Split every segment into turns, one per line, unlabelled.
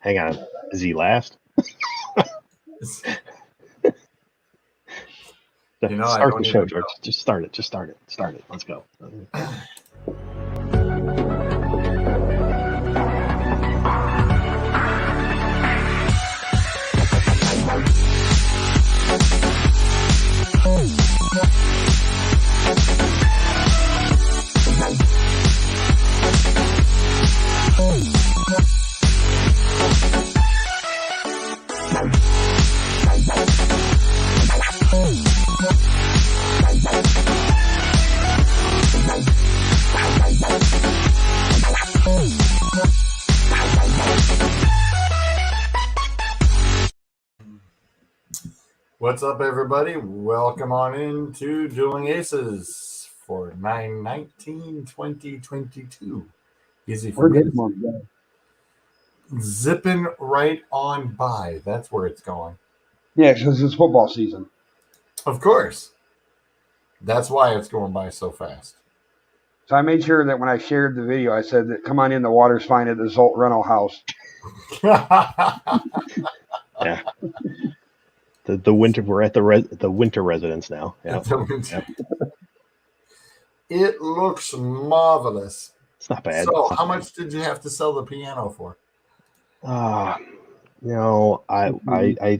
Hang on. Is he last?
You know,
Start the show, George. Just start it. Start it. Let's go.
What's up, everybody? Welcome on in to Dueling Aces for 9/19/2022. Easy for me. Zipping right on by. That's where it's going.
Yeah, because it's football season.
Of course. That's why it's going by so fast.
So I made sure that when I shared the video, I said that come on in, the water's fine at the Zolt rental house.
Yeah. The winter, we're at the winter residence now. Yeah.
Yep. It looks marvelous.
It's not bad.
So, how much did you have to sell the piano for?
I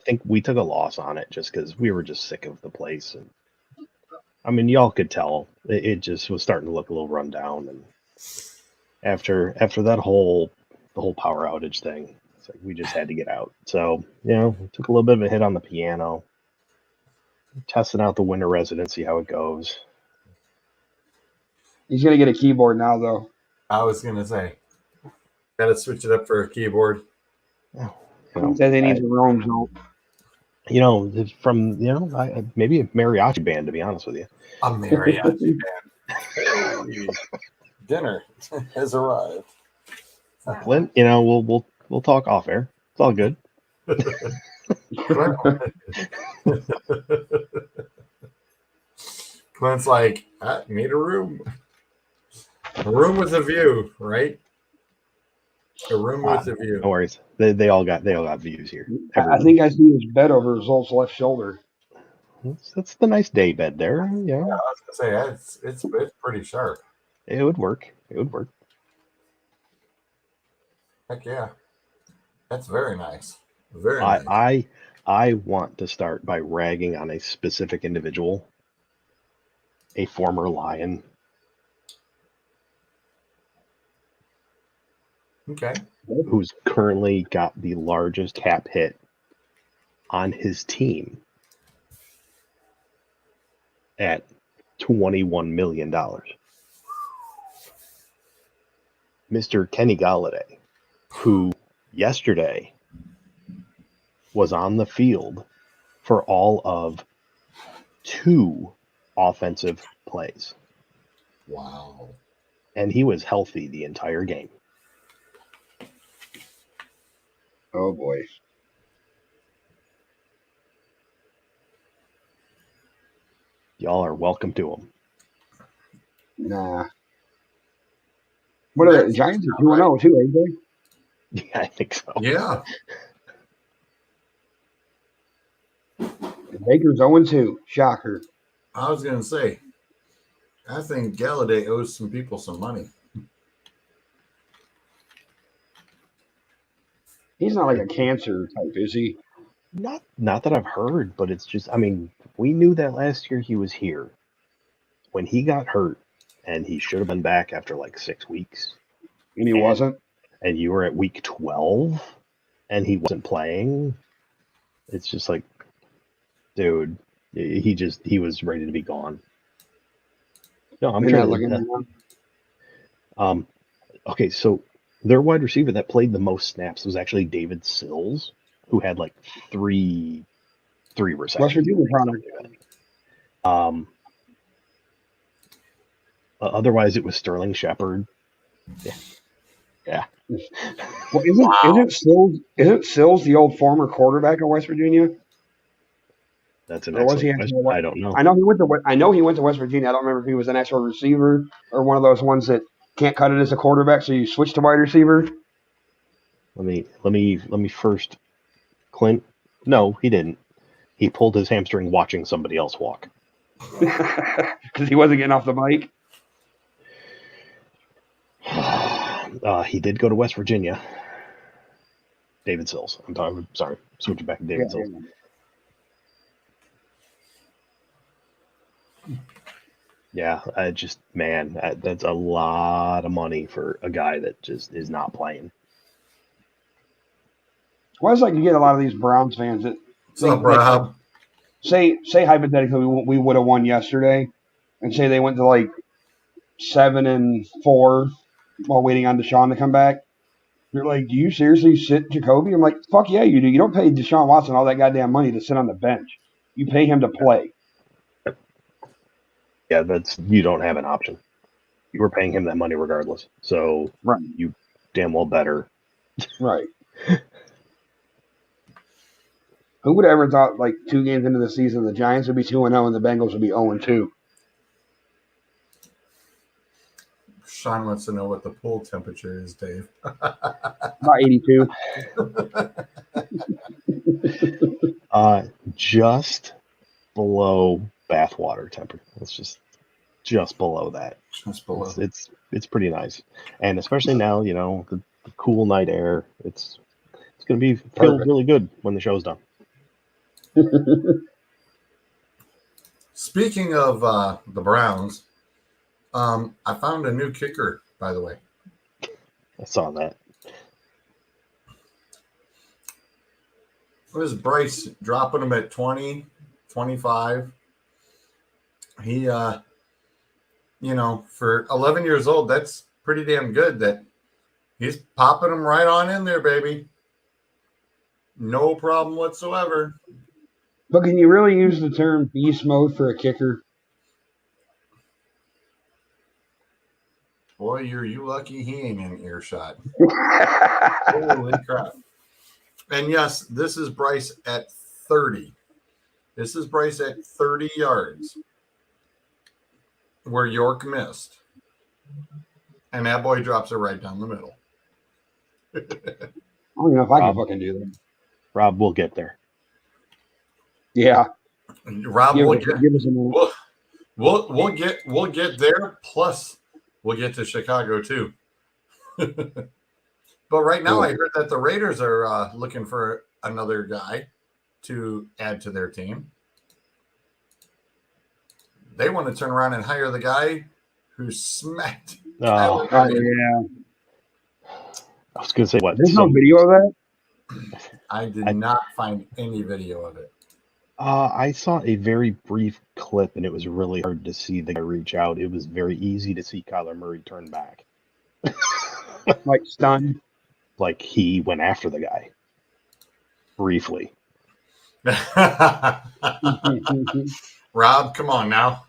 think we took a loss on it just because we were just sick of the place, and I mean, y'all could tell it just was starting to look a little run down, and after that the whole power outage thing, it's like we just had to get out. So we took a little bit of a hit on the piano, testing out the winter residence, see how it goes.
He's gonna get a keyboard now, though.
I was gonna say, gotta switch it up for a keyboard.
He said he needs a Rome Zolt.
From maybe a mariachi band, to be honest with you.
A mariachi band. Dinner has arrived.
Clint, we'll talk off air. It's all good.
Clint's like, I need a room. A room with a view, right? A room with a view.
No worries. They all got views here.
I think I see his bed over Zolt's left shoulder.
That's the nice day bed there. Yeah.
I was gonna say it's pretty sharp.
It would work.
Heck yeah. That's very nice. Very nice.
I want to start by ragging on a specific individual, a former Lion.
Okay.
Who's currently got the largest cap hit on his team at $21 million. Mr. Kenny Galladay, who yesterday was on the field for all of 2 offensive plays.
Wow.
And he was healthy the entire game.
Oh, boy.
Y'all are welcome to him.
Nah. What are the Giants are 2-0 too, ain't they?
Yeah, I think so.
Yeah.
Baker's 0-2. Shocker.
I was gonna say, I think Galladay owes some people some money.
He's not like a cancer type, is he?
Not that I've heard, but it's just, I mean, we knew that last year he was here. When he got hurt, and he should have been back after like 6 weeks.
And he wasn't?
And you were at week 12, and he wasn't playing. It's just like, dude, he was ready to be gone. No, I'm trying to okay, so their wide receiver that played the most snaps was actually David Sills, who had like three receptions.
West Virginia product.
Otherwise, it was Sterling Shepard. Yeah.
Well, isn't Sills the old former quarterback of West Virginia?
That's an excellent question. I don't know.
I know he went to West Virginia. I don't remember if he was an actual receiver or one of those ones that can't cut it as a quarterback, so you switch to wide receiver.
Let me first. Clint? No, he didn't. He pulled his hamstring watching somebody else walk.
Because he wasn't getting off the bike.
He did go to West Virginia. David Sills. I'm sorry. Switching back to David Sills. Yeah, that's a lot of money for a guy that just is not playing.
Well, it's like you get a lot of these Browns fans that
What's up, Rob?
say hypothetically we would have won yesterday, and say they went to like 7-4 while waiting on Deshaun to come back. You're like, do you seriously sit Jacoby? I'm like, fuck yeah, you do. You don't pay Deshaun Watson all that goddamn money to sit on the bench. You pay him to play.
Yeah, you don't have an option. You were paying him that money regardless. So
right.
You damn well better.
Right. Who would have ever thought, like, 2 games into the season, the Giants would be 2-0 and the Bengals would be 0-2?
Sean wants to know what the pool temperature is, Dave.
About 82.
Just below bathwater temperature. It's just below that.
Just below.
It's pretty nice, and especially now, the cool night air. It's going to feel really good when the show's done.
Speaking of the Browns, I found a new kicker, by the way.
I saw that.
It was Bryce dropping him at 20, 25. He, for 11 years old, that's pretty damn good that he's popping them right on in there, baby. No problem whatsoever.
But can you really use the term beast mode for a kicker?
Boy, you lucky he ain't in earshot. Holy crap. And yes, this is Bryce at 30. This is Bryce at 30 yards where York missed. And that boy drops it right down the middle.
I don't know if I can fucking do that.
Rob, we'll get there.
Yeah.
Rob, we'll get there. Plus, we'll get to Chicago too. But right now, I heard that the Raiders are looking for another guy to add to their team. They want to turn around and hire the guy who smacked.
Oh yeah.
I was going to say what?
There's no video of that.
I did not find any video of it.
I saw a very brief clip, and it was really hard to see the guy reach out. It was very easy to see Kyler Murray turn back.
Like stunned.
Like he went after the guy. Briefly.
Rob, come on now.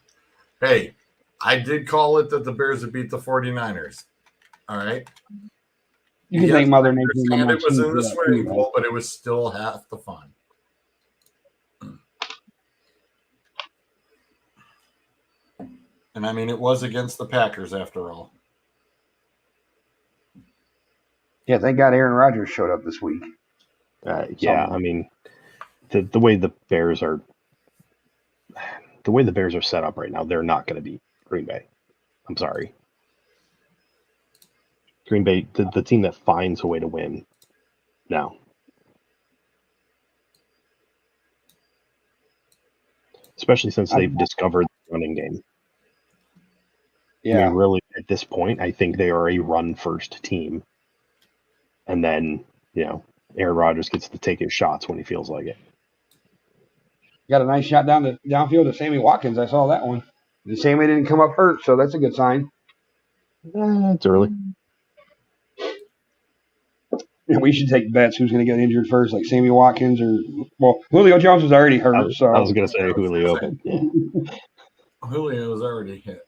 Hey, I did call it that the Bears would beat the 49ers. All right?
You can thank Mother Nature.
It was in the swimming pool, but it was still half the fun. And I mean, it was against the Packers after all.
Yeah, thank God Aaron Rodgers showed up this week.
Yeah, I mean, the way the Bears are set up right now, they're not going to beat Green Bay. I'm sorry. Green Bay, the team that finds a way to win. No. Especially since they've discovered the running game.
Yeah.
I mean, really, at this point, I think they are a run-first team. And then, Aaron Rodgers gets to take his shots when he feels like it.
Got a nice shot downfield to Sammy Watkins. I saw that one. The Sammy didn't come up hurt, so that's a good sign.
It's early.
We should take bets who's going to get injured first, like Sammy Watkins Julio Jones is already hurt.
I was going to say Julio, but yeah.
Julio was already hit.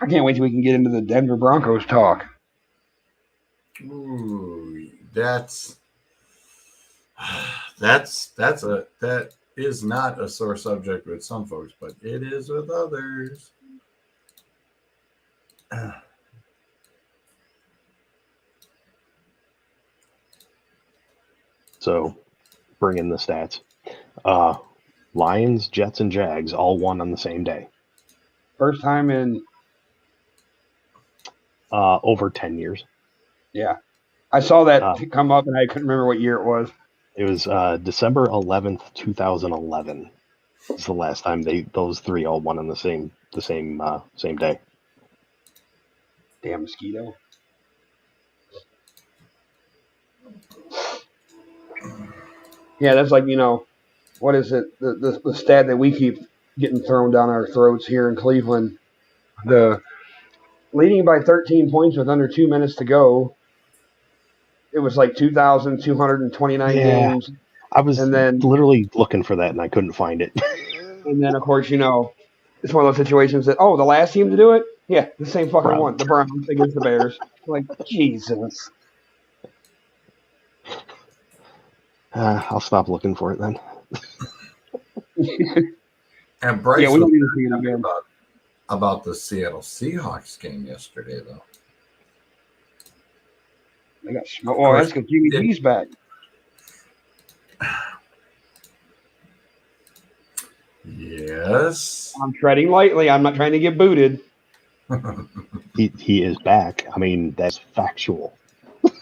I can't wait till we can get into the Denver Broncos talk.
Ooh, that is not a sore subject with some folks, but it is with others.
So bring in the stats. Lions, Jets, and Jags all won on the same day.
First time in
over 10 years.
Yeah. I saw that come up, and I couldn't remember what year it was.
It was December 11th, 2011. It's the last time those three all won on the same day.
Damn mosquito. Yeah, that's like, what is it? The stat that we keep getting thrown down our throats here in Cleveland. The leading by 13 points with under 2 minutes to go. It was like 2,229 games.
I was literally looking for that and I couldn't find it.
And then, of course, it's one of those situations that, the last team to do it? Yeah, the same fucking one. The Browns against the Bears. Like, Jesus.
I'll stop looking for it then.
And Bryce was talking about the Seattle Seahawks game yesterday, though.
They got smoked. Oh, that's because Jimmy G's back.
Yes.
I'm treading lightly. I'm not trying to get booted.
He is back. I mean, that's factual.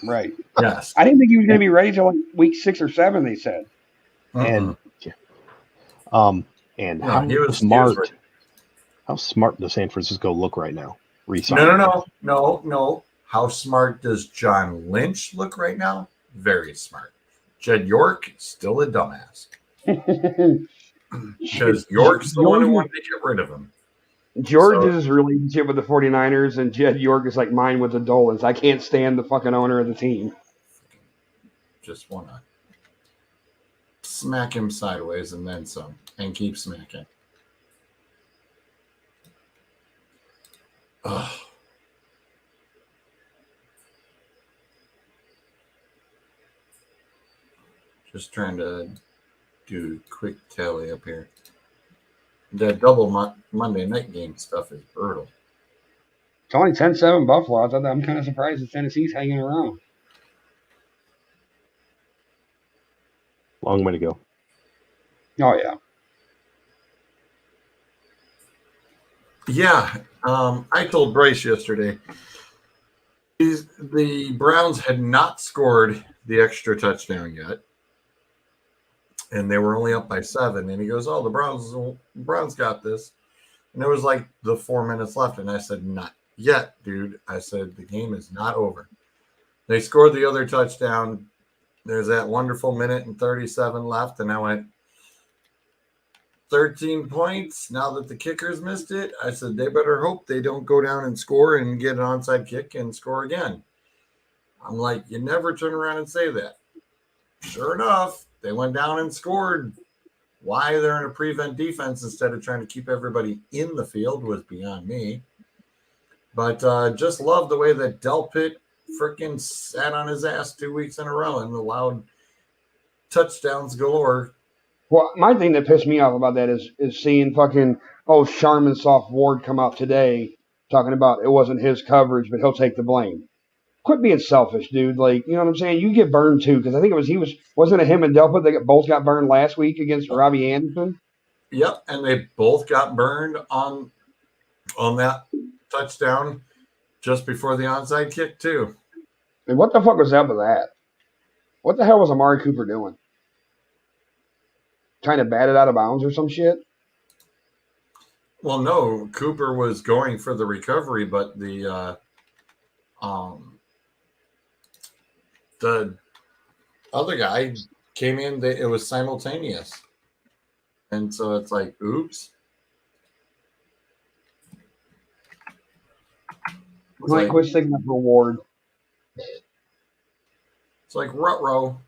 Right.
Yes.
I didn't think he was going to be ready till like week 6 or 7, they said.
And how smart does San Francisco look right now?
No. How smart does John Lynch look right now? Very smart. Jed York, still a dumbass. Because York's the one who wanted to get rid of him.
George's relationship with the 49ers and Jed York is like mine with the Dolans. I can't stand the fucking owner of the team.
Just want to smack him sideways and then some, and keep smacking. Ugh. Just trying to do a quick tally up here. The double Monday night game stuff is brutal.
It's only 10-7 Buffalo. I'm kind of surprised that Tennessee's hanging around.
Long way to go.
Oh, yeah.
Yeah. I told Bryce yesterday the Browns had not scored the extra touchdown yet. And they were only up by 7. And he goes, "Oh, the Browns got this." And there was like the 4 minutes left. And I said, "Not yet, dude." I said, "The game is not over." They scored the other touchdown. There's that wonderful minute and 37 left. And I went, 13 points. Now that the kickers missed it, I said, they better hope they don't go down and score and get an onside kick and score again. I'm like, you never turn around and say that. Sure enough, they went down and scored. Why they're in a prevent defense instead of trying to keep everybody in the field was beyond me. But just love the way that Delpit freaking sat on his ass 2 weeks in a row and allowed touchdowns galore.
Well, my thing that pissed me off about that is seeing fucking, Sharman Soft Ward come out today talking about it wasn't his coverage, but he'll take the blame. Quit being selfish, dude. Like, you know what I'm saying? You get burned too, because I think wasn't it him and Delpit that both got burned last week against Robbie Anderson?
Yep, and they both got burned on that touchdown just before the onside kick too.
And what the fuck was up with that? What the hell was Amari Cooper doing? Trying to bat it out of bounds or some shit?
Well, no, Cooper was going for the recovery, but the other guy came in. It was simultaneous, and so it's like, oops.
Quit sticking up for Ward.
It's like ruh-roh.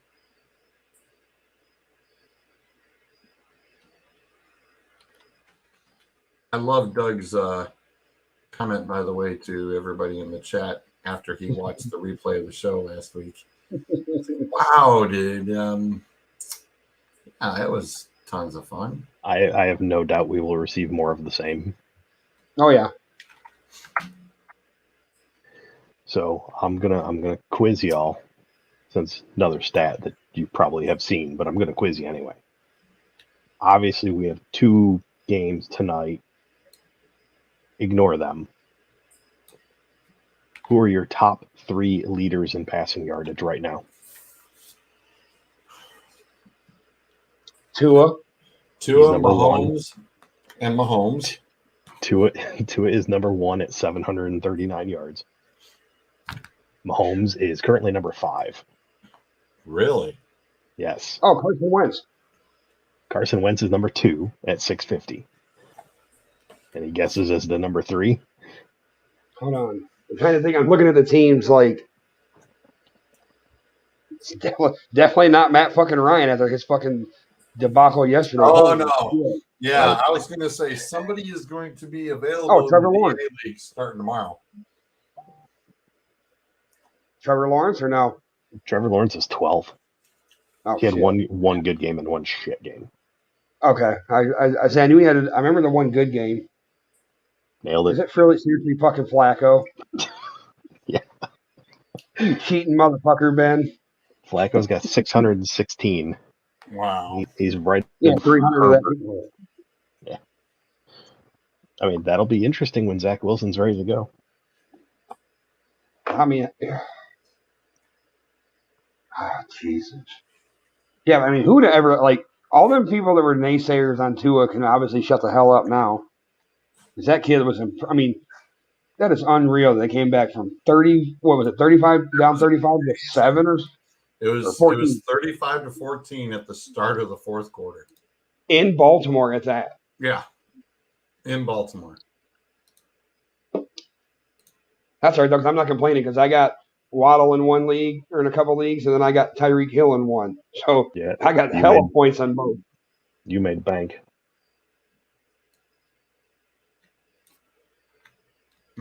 I love Doug's comment, by the way, to everybody in the chat after he watched the replay of the show last week. Wow, dude. It was tons of fun.
I have no doubt we will receive more of the same.
Oh, yeah.
So I'm gonna quiz y'all since another stat that you probably have seen, but I'm going to quiz you anyway. Obviously, we have 2 games tonight. Ignore them. Who are your top 3 leaders in passing yardage right now?
Tua.
Tua,
number
Mahomes, and Mahomes.
Tua is number 1 at 739 yards. Mahomes is currently number 5.
Really?
Yes.
Oh, Carson Wentz.
Carson Wentz is number 2 at 650. Any guesses as the number 3?
Hold on. I'm trying to think. I'm looking at the teams like it's definitely not Matt fucking Ryan after his fucking debacle yesterday.
Oh,
Holy
no.
shit.
Yeah, I was going to say somebody is going to be available
Oh, Trevor
in the
Lawrence.
DNA League starting tomorrow.
Trevor Lawrence or no?
Trevor Lawrence is 12.
Oh,
He had
shit.
one good game and 1 shit game.
Okay. I said I knew he had. I remember the one good game.
Nailed
Is
it.
it fairly seriously fucking Flacco?
Yeah.
You cheating motherfucker, Ben.
Flacco's got 616.
Wow.
He's right
Yeah,
in
300 of
Herbert.
that.
Yeah. I mean, that'll be interesting when Zach Wilson's ready to go.
I mean, Jesus. Yeah, I mean, who'd ever, like, all them people that were naysayers on Tua can obviously shut the hell up now. Because that kid was, I mean, that is unreal. They came back from 30, what was it, 35, down 35 to 7 or
It was
14.
35 to 14 at the start of the fourth quarter.
In Baltimore at that.
Yeah. In Baltimore.
That's all right, because I'm not complaining because I got Waddle in one league or in a couple leagues, and then I got Tyreek Hill in one. So
Yeah.
I got hella points on both.
You made bank.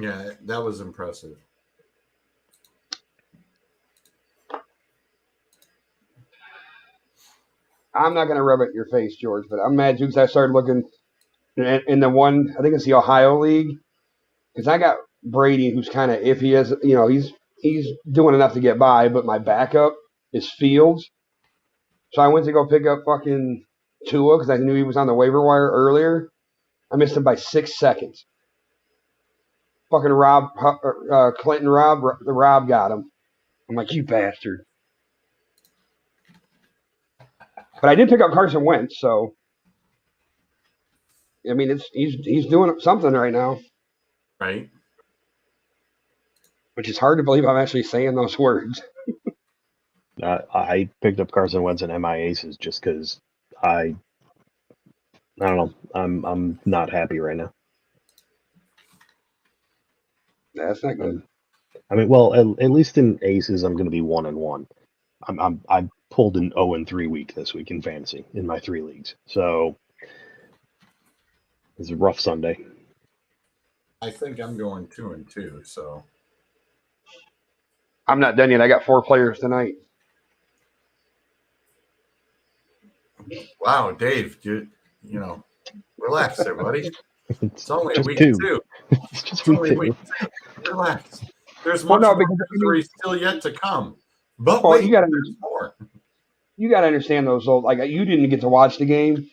Yeah, that was impressive.
I'm not going to rub it in your face, George, but I'm mad too because I started looking in the one, I think it's the Ohio League, because I got Brady, who's kind of iffy as, you know, he's doing enough to get by, but my backup is Fields. So I went to go pick up fucking Tua because I knew he was on the waiver wire earlier. I missed him by 6 seconds. Fucking Rob got him. I'm like, you bastard. But I did pick up Carson Wentz, so I mean, he's doing something right now,
Right?
which is hard to believe I'm actually saying those words.
I picked up Carson Wentz and MI Aces just because I don't know. I'm not happy right now.
That's not good.
I mean, well, at least in Aces, I'm going to be 1-1. I pulled an 0-3 week this week in fantasy in my 3 leagues, so it's a rough Sunday.
I think I'm going 2-2, so
I'm not done yet. I got 4 players tonight.
wow, Dave, you know, relax there, buddy. It's only
just
week
2.
2.
It's just
It's only
week 2.
week 2. Relax. There's
Well,
much
no,
more
because
misery still yet to come. But
well,
wait,
you got
there's more.
to understand those old. Like you didn't get to watch the game.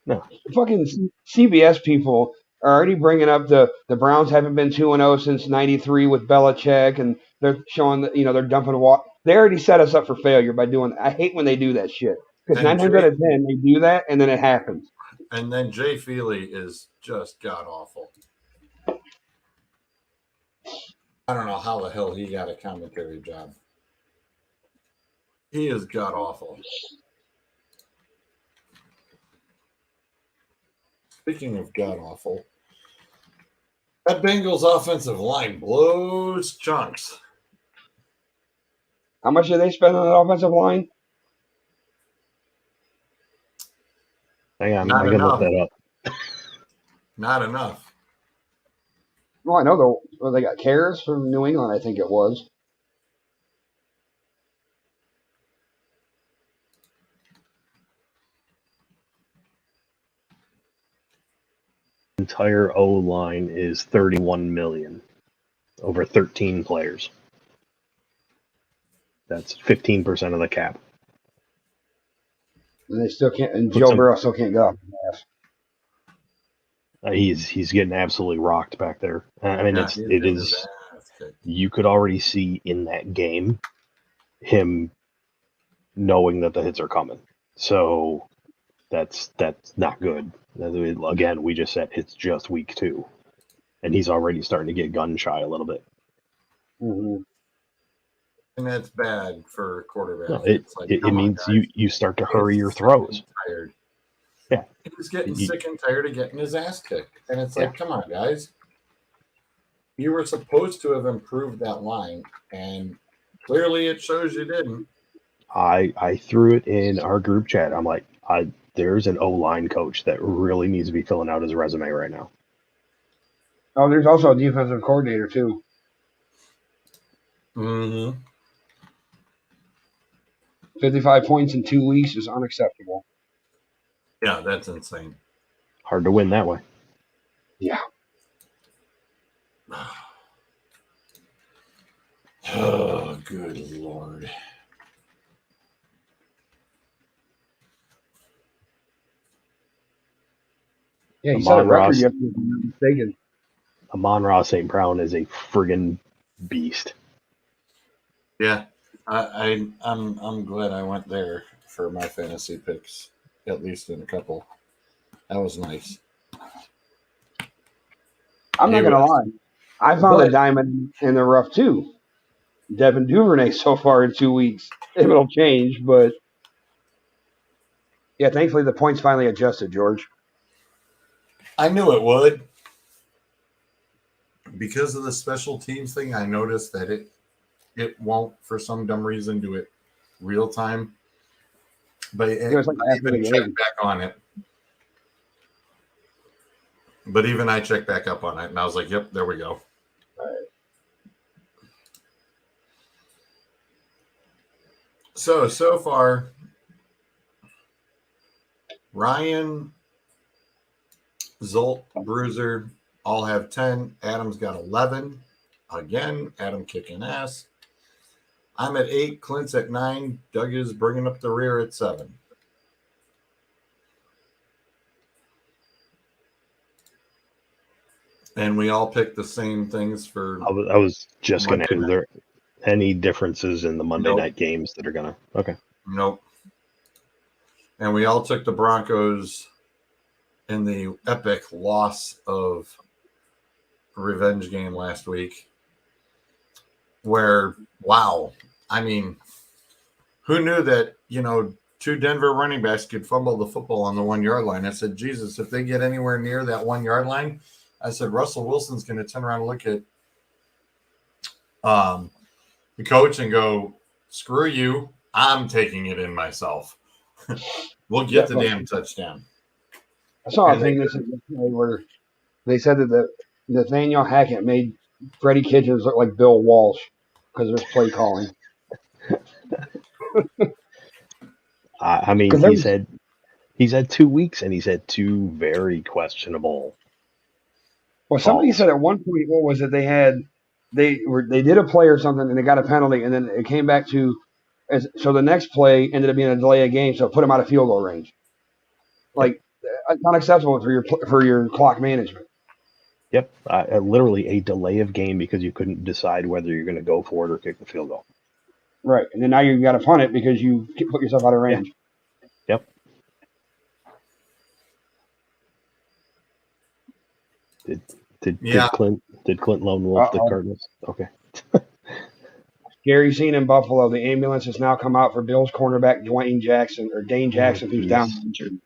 No.
Fucking CBS people are already bringing up the Browns haven't been 2-0 since '93 with Belichick, and they're showing that they're dumping water. They already set us up for failure by doing. I hate when they do that shit because 9 times out of 10 they do that and then it happens.
And then Jay Feely is just god awful. I don't know how the hell he got a commentary job. He is god awful. Speaking of god awful, that Bengals offensive line blows chunks.
How much did they spend on that offensive line?
Hang on,
Not
I gotta look
enough.
that up.
Not enough.
Well, I know they got Karras from New England. I think it was.
Entire O line is 31 million over 13 players. That's 15% of the cap.
And they still can't. And
Puts
Joe
him.
Burrow still can't go.
He's getting absolutely rocked back there. I mean,
Yeah,
it
he's getting his
is.
ass kicked.
You could already see in that game him knowing that the hits are coming. So that's not good. Again, we just said it's just week 2, and he's already starting to get gun shy a little bit.
Mm-hmm.
And that's bad for a quarterback.
No,
It's like,
it
come on,
means
guys.
you start to
He's
hurry your
sick
throws.
and tired.
Yeah.
He's getting
You-
sick and tired of getting his ass kicked. And it's
Yeah.
like, come on, guys. You were supposed to have improved that line, and clearly it shows you didn't.
I threw it in our group chat. I'm like, there's an O-line coach that really needs to be filling out his resume right now.
Oh, there's also a defensive coordinator too.
Mm-hmm.
55 points in 2 weeks is unacceptable.
Yeah, that's insane.
Hard to win that way.
Yeah.
Oh, good Lord.
Yeah, he set a
Amon
record
Ross,
yesterday, if I'm not mistaken.
Amon-Ra St. Brown is a friggin' beast.
Yeah, I'm glad I went there for my fantasy picks, at least in a couple. That was nice.
I'm not
He
going to
was-
lie. I found a
But-
diamond in the rough too. Devin Duvernay so far in 2 weeks. It'll change, but yeah, thankfully the points finally adjusted, George.
I knew it would. Because of the special teams thing, I noticed that it won't, for some dumb reason, do it real time. But
It was like
I
after the
even
game.
checked back on it. But even I checked back up on it, and I was like, yep, there we go. So far, Ryan, Zolt, Bruiser all have 10. Adam's got 11. Again, Adam kicking ass. I'm at 8. Clint's at 9. Doug is bringing up the rear at 7. And we all picked the same things for.
I was just going to
Monday
ask, is there any differences in the Monday
Nope.
night games that are going to... Okay.
Nope. And we all took the Broncos in the epic loss of revenge game last week. Where, wow. I mean, who knew that, 2 Denver running backs could fumble the football on the 1 yard line? I said, Jesus, if they get anywhere near that 1 yard line, I said, Russell Wilson's going to turn around and look at the coach and go, screw you. I'm taking it in myself. We'll get the damn touchdown.
I saw a
And
thing that said where they said that Nathaniel Hackett made Freddie Kitchens look like Bill Walsh because of his play calling.
I mean,
'Cause there
he's had 2 weeks, and he's had 2 very questionable.
Well, somebody
calls.
said at one point, what was it? They did a play or something, and they got a penalty, and then it came back to, so the next play ended up being a delay of game, so it put him out of field goal range. Like, it's not acceptable for your clock management.
Yep, literally a delay of game because you couldn't decide whether you're going to go for it or kick the field goal.
Right, and then now you've got to punt it because you put yourself out of range.
Yep. Did Clint Lone Wolf the Cardinals? Okay.
Gary seen in Buffalo, the ambulance has now come out for Bills cornerback Dane Jackson, who's down injured.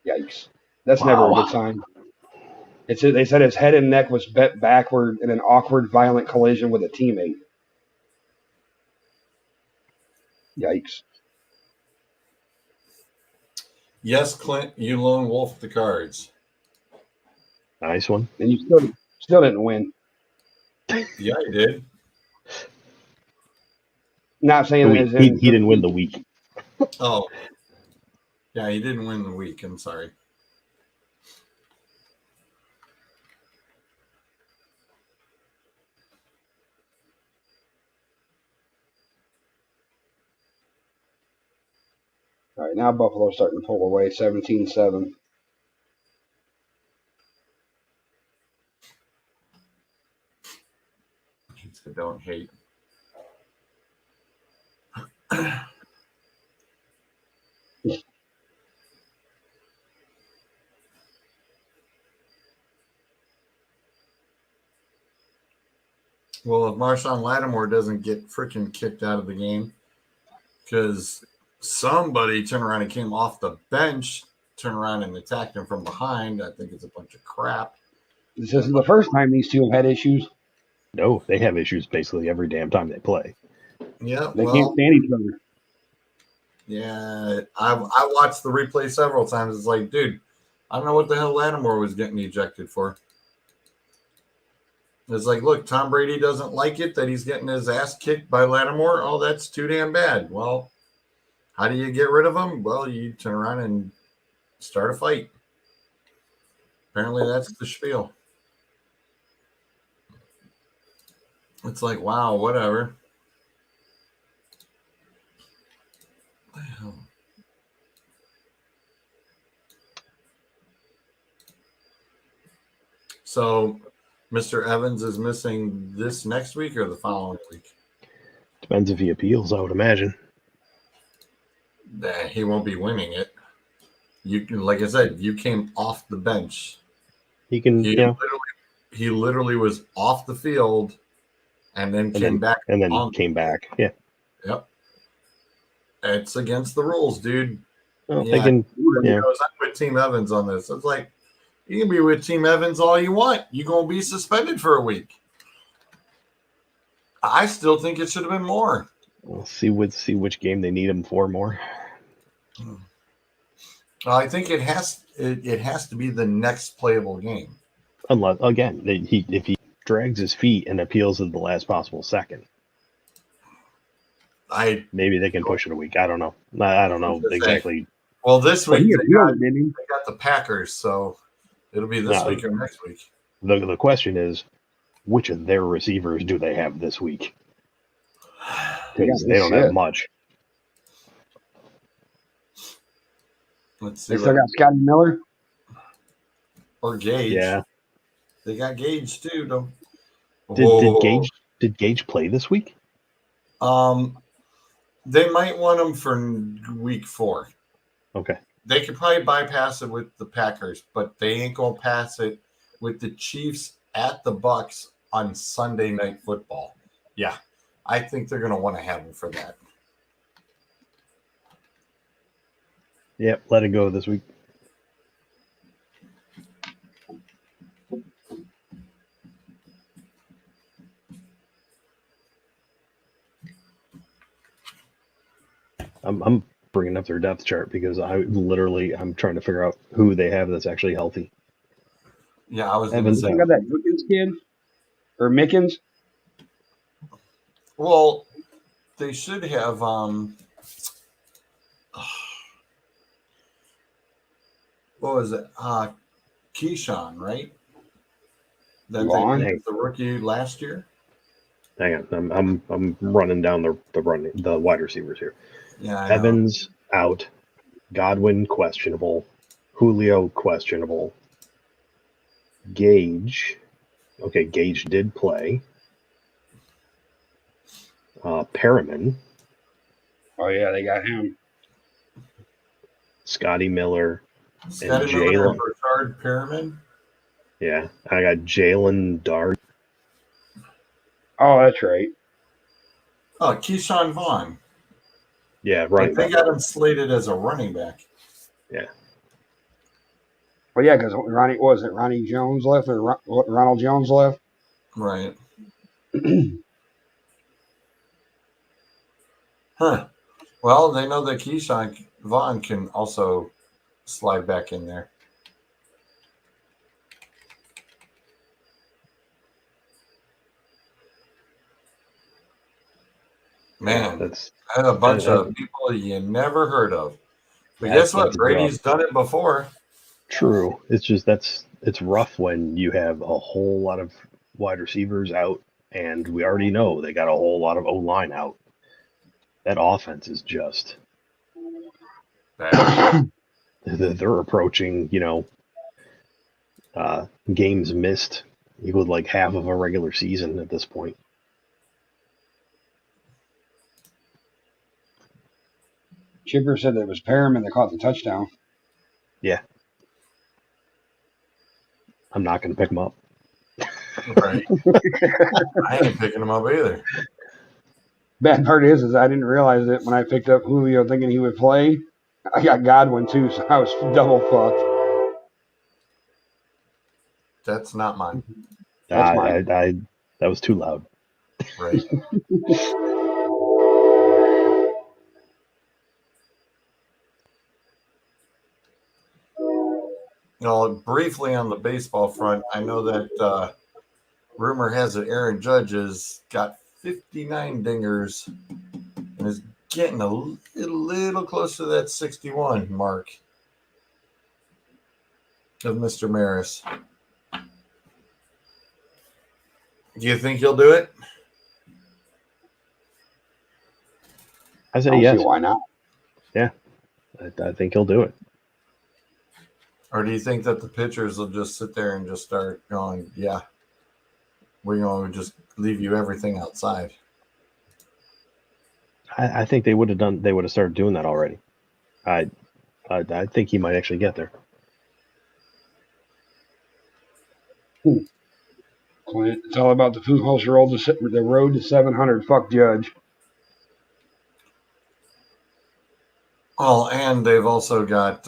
Yikes. That's never a good sign. They said his head and neck was bent backward in an awkward, violent collision with a teammate. Yikes.
Yes, Clint, you lone wolf the cards.
Nice one.
And you still didn't win.
Yeah, I did.
Not saying that
He didn't win the week.
Oh. Yeah, he didn't win the week. I'm sorry.
All right, now Buffalo's starting to pull away, 17-7.
I don't hate. Well, if Marshawn Lattimore doesn't get freaking kicked out of the game because somebody turned around and came off the bench, turned around and attacked him from behind, I think it's a bunch of crap.
This isn't the first time these two have had issues.
No, they have issues basically every damn time they play.
Yeah,
They can't stand each other.
Yeah, I watched the replay several times. It's like, dude, I don't know what the hell Lattimore was getting ejected for. It's like, look, Tom Brady doesn't like it that he's getting his ass kicked by Lattimore. Oh, that's too damn bad. Well, how do you get rid of him? Well, you turn around and start a fight. Apparently, that's the spiel. It's like, wow, whatever. What the hell? So, Mr. Evans is missing this next week or the following week?
Depends if he appeals, I would imagine.
He won't be winning it. You can, like I said, you came off the bench.
He can,
He literally was off the field and then came back.
And then came back. Yeah.
Yep. It's against the rules, dude.
Well, they can. Yeah.
I'm with Team Evans on this. It's like, you can be with Team Evans all you want. You're going to be suspended for a week. I still think it should have been more.
We'll see which game they need him for more.
I think it has to be the next playable game.
Unless, again, if he drags his feet and appeals at the last possible second, maybe they can push it a week. I don't know. I don't know exactly.
Well, this week they got the Packers, so it'll be this week or next week.
The question is, which of their receivers do they have this week? Because they don't have much.
Let's see.
They still got Scotty Miller
or Gage.
Yeah,
they got Gage too. Though.
Did Gage play this week?
They might want him for week 4.
Okay.
They could probably bypass it with the Packers, but they ain't gonna pass it with the Chiefs at the Bucks on Sunday Night Football. Yeah, I think they're gonna want to have him for that.
Yep, let it go this week. I'm bringing up their depth chart because I'm trying to figure out who they have that's actually healthy.
Yeah, I was
Evans.
You got that Mickens kid or Mickens?
Well, they should have. What was it? Keyshawn, right? That they the rookie last year.
Hang on, I'm running down the wide receivers here.
Yeah,
Evans out, Godwin questionable, Julio questionable, Gage. Okay, Gage did play. Perriman.
Oh yeah, they got him.
Scotty Miller.
Scotty Miller and Richard Perriman.
Yeah, I got Jalen Dart.
Oh, that's right.
Oh, Keyshawn Vaughn.
Yeah, right.
They got him slated as a running back.
Yeah.
Well, yeah, because Ronnie Jones left or Ronald Jones left?
Right. Huh. Well, they know that Keyshawn Vaughn can also slide back in there. Man, that's a bunch of people you never heard of. But guess what? Brady's done it before.
True. It's just it's rough when you have a whole lot of wide receivers out, and we already know they got a whole lot of O-line out. That offense is just
Bad.
They're approaching, games missed equaled like half of a regular season at this point.
Chipper said that it was Perriman that caught the touchdown.
Yeah. I'm not going to pick them up.
Right. I ain't picking him up either.
Bad part is I didn't realize it when I picked up Julio thinking he would play. I got Godwin too, so I was double fucked.
That's not mine.
That's mine.
That was too loud.
Right. Well, briefly on the baseball front, I know that rumor has it Aaron Judge has got 59 dingers and is getting a little close to that 61 mark of Mr. Maris. Do you think he'll do it?
I say
I don't
yes.
see why not.
Yeah, I think he'll do it.
Or do you think that the pitchers will just sit there and just start going, yeah, we're going to just leave you everything outside?
I think they would have started doing that already. I think he might actually get there.
Clint, it's all about the Pujols the road to 700. Fuck Judge.
Oh, and they've also got,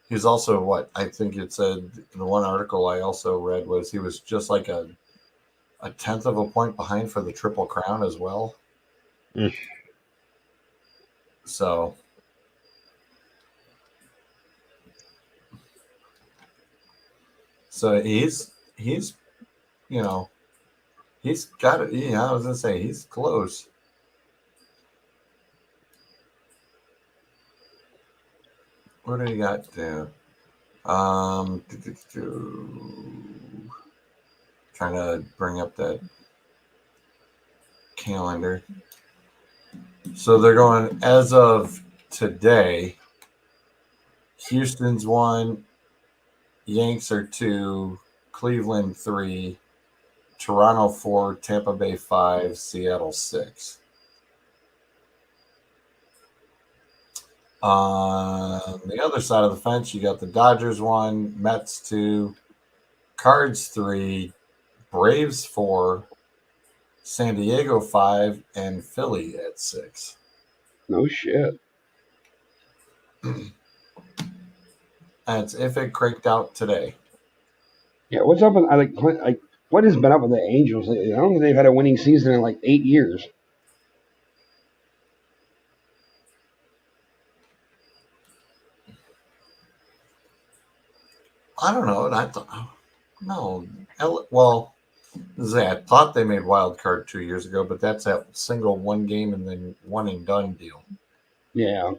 he's also what I think it said, the one article I also read was he was just like a tenth of a point behind for the Triple Crown as well.
Mm.
So he's he's got it. Yeah, I was gonna say he's close. What do you got there? Trying to bring up that calendar. So they're going as of today. Houston's 1, Yanks are 2, Cleveland 3, Toronto 4, Tampa Bay 5, Seattle 6. On the other side of the fence, you got the Dodgers 1, Mets 2, Cards 3, Braves 4, San Diego 5, and Philly at 6.
No shit.
That's if it cranked out today.
Yeah, what's up with what has been up with the Angels? I don't think they've had a winning season in like 8 years.
I don't know. I thought they made wild card 2 years ago, but that's that single one game and then one and done deal.
Yeah.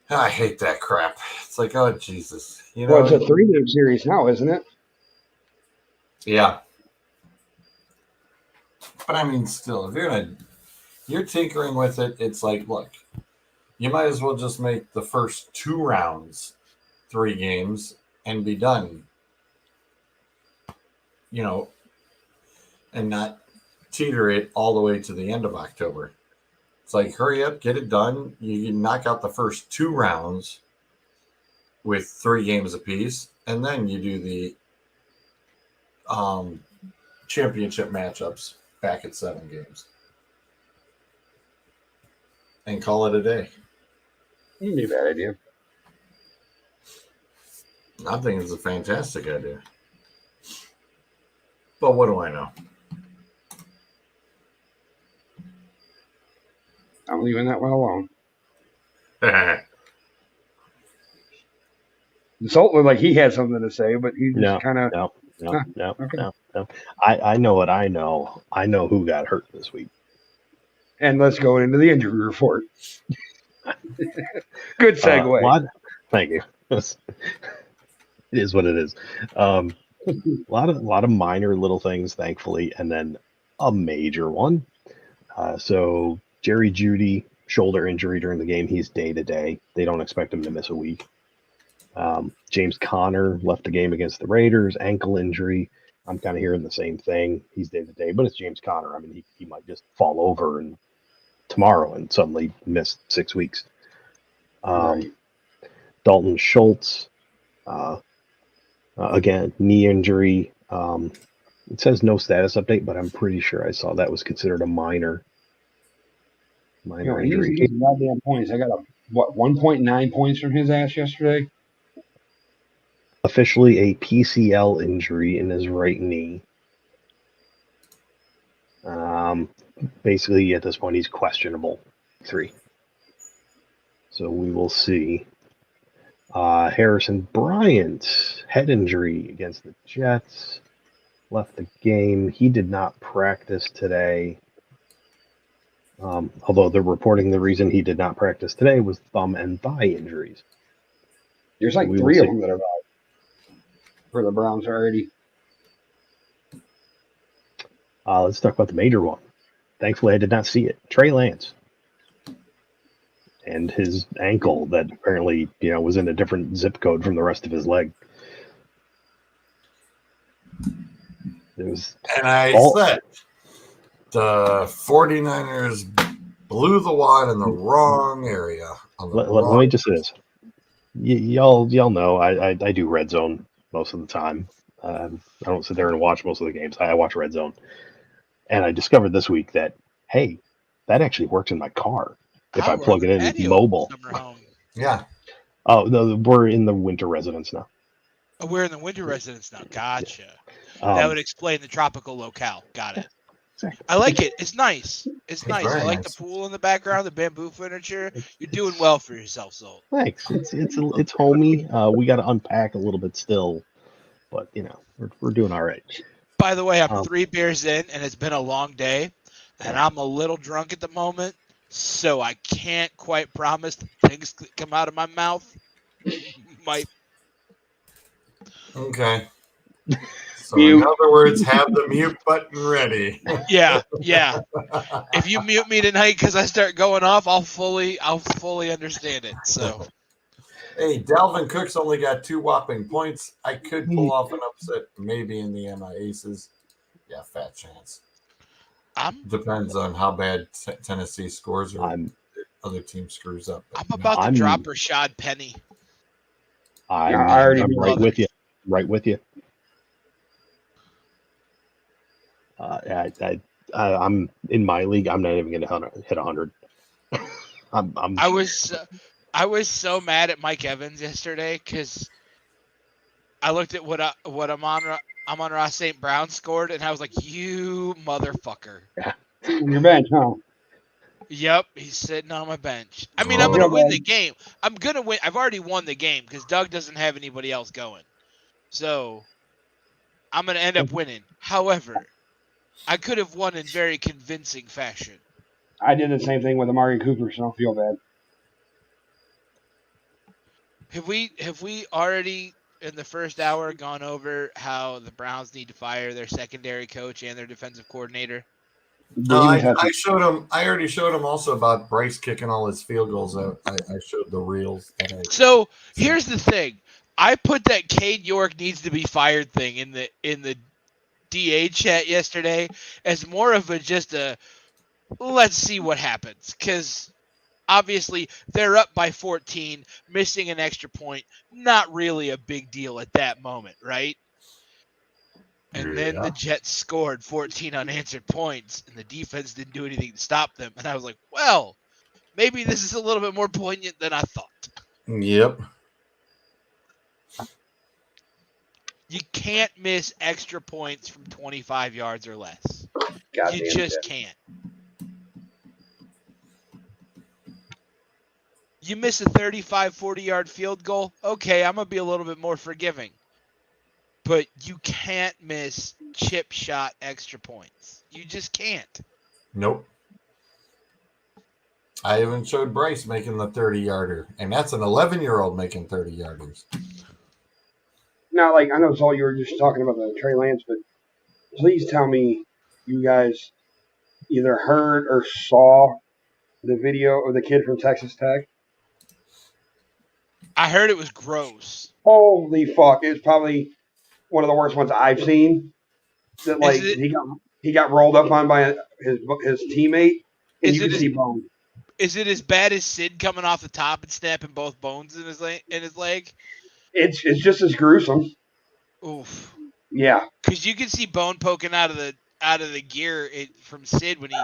I hate that crap. It's like, oh Jesus,
Well, it's a 3-game series now, isn't it?
Yeah. But I mean, still, if you're tinkering with it, it's like, look, you might as well just make the first 2 rounds 3 games and be done. And not teeter it all the way to the end of October. It's like, hurry up, get it done. You knock out the first 2 rounds with 3 games apiece, and then you do the championship matchups back at 7 games. And call it a day.
Wouldn't be a bad idea.
I think it's a fantastic idea. But what do I know?
I'm leaving that one alone. The Salt looked like he had something to say, but he just kind of...
No. I know what I know. I know who got hurt this week.
And let's go into the injury report. Good segue.
Thank you. It is what it is. A lot of minor little things, thankfully, and then a major one. So Jerry Jeudy shoulder injury during the game. He's day to day. They don't expect him to miss a week. James Conner left the game against the Raiders, ankle injury. I'm kind of hearing the same thing. He's day to day, but it's James Conner. I mean, he might just fall over and tomorrow and suddenly miss 6 weeks.
Right.
Dalton Schultz, again, knee injury. It says no status update, but I'm pretty sure I saw that was considered a minor injury.
He's goddamn points. I got 1.9 points from his ass yesterday.
Officially a PCL injury in his right knee. Basically, at this point, he's questionable. 3. So we will see. Harrison Bryant, head injury against the Jets. Left the game. He did not practice today. Although they're reporting the reason he did not practice today was thumb and thigh injuries.
There's like 3 of them that are out for the Browns already.
Let's talk about the major one. Thankfully, I did not see it. Trey Lance and his ankle that apparently, was in a different zip code from the rest of his leg. It was
and I said the 49ers blew the wad in the wrong area.
Let me just say this. Y'all know I do Red Zone most of the time. I don't sit there and watch most of the games. I watch Red Zone. And I discovered this week that, hey, that actually works in my car if I plug it in mobile.
Yeah.
Oh, no, we're in the winter residence now.
Oh, we're in the winter residence now. Gotcha. That would explain the tropical locale. Got it.
Exactly.
I like it. It's nice. It's nice. I like
nice.
The pool in the background, the bamboo furniture. You're doing well for yourself, Zolt.
Thanks. It's homey. We got to unpack a little bit still, but we're doing all right.
By the way, I'm 3 beers in, and it's been a long day, and I'm a little drunk at the moment, so I can't quite promise things that come out of my mouth might.
Okay. So in other words, have the mute button ready.
Yeah. If you mute me tonight because I start going off, I'll fully understand it. So.
Hey, Dalvin Cook's only got 2 whopping points. I could pull off an upset maybe in the MI Aces. Yeah, fat chance. Depends on how bad Tennessee scores or the other team screws up.
I'm about to drop Rashad Penny.
I'm right with you. Right with you. I'm in my league. I'm not even going to hit 100.
I was so mad at Mike Evans yesterday because I looked at what Amon-Ra St. Brown scored, and I was like, "You motherfucker!"
On your bench, huh?
Yep, he's sitting on my bench. I mean, I'm going to win the game. I'm going to win. I've already won the game because Doug doesn't have anybody else going. So I'm going to end up winning. However, I could have won in very convincing fashion.
I did the same thing with Amari Cooper, so I don't feel bad.
Have we already in the first hour gone over how the Browns need to fire their secondary coach and their defensive coordinator?
No, I showed him. I already showed him also about Bryce kicking all his field goals out. I showed the reels.
So here's the thing. I put that Cade York needs to be fired thing in the DA chat yesterday as more of just a let's see what happens, because obviously they're up by 14, missing an extra point, not really a big deal at that moment, right? And then the Jets scored 14 unanswered points, and the defense didn't do anything to stop them. And I was like, well, maybe this is a little bit more poignant than I thought.
Yep.
You can't miss extra points from 25 yards or less. You just can't. You miss a 35, 40-yard field goal, okay, I'm going to be a little bit more forgiving. But you can't miss chip shot extra points. You just can't.
Nope. I even showed Bryce making the 30-yarder, and that's an 11-year-old making 30-yarders.
Now, I know, Saul, you were just talking about the Trey Lance, but please tell me you guys either heard or saw The video of the kid from Texas Tech.
I heard it was gross.
Holy fuck! It's probably one of the worst ones I've seen. That
Is
like
it
he got rolled up on by his teammate, and
is
you
it
can see bone.
is it as bad as Sid coming off the top and snapping both bones in his leg?
It's just as gruesome.
Oof.
Yeah,
Because you can see bone poking out of the gear from Sid when he.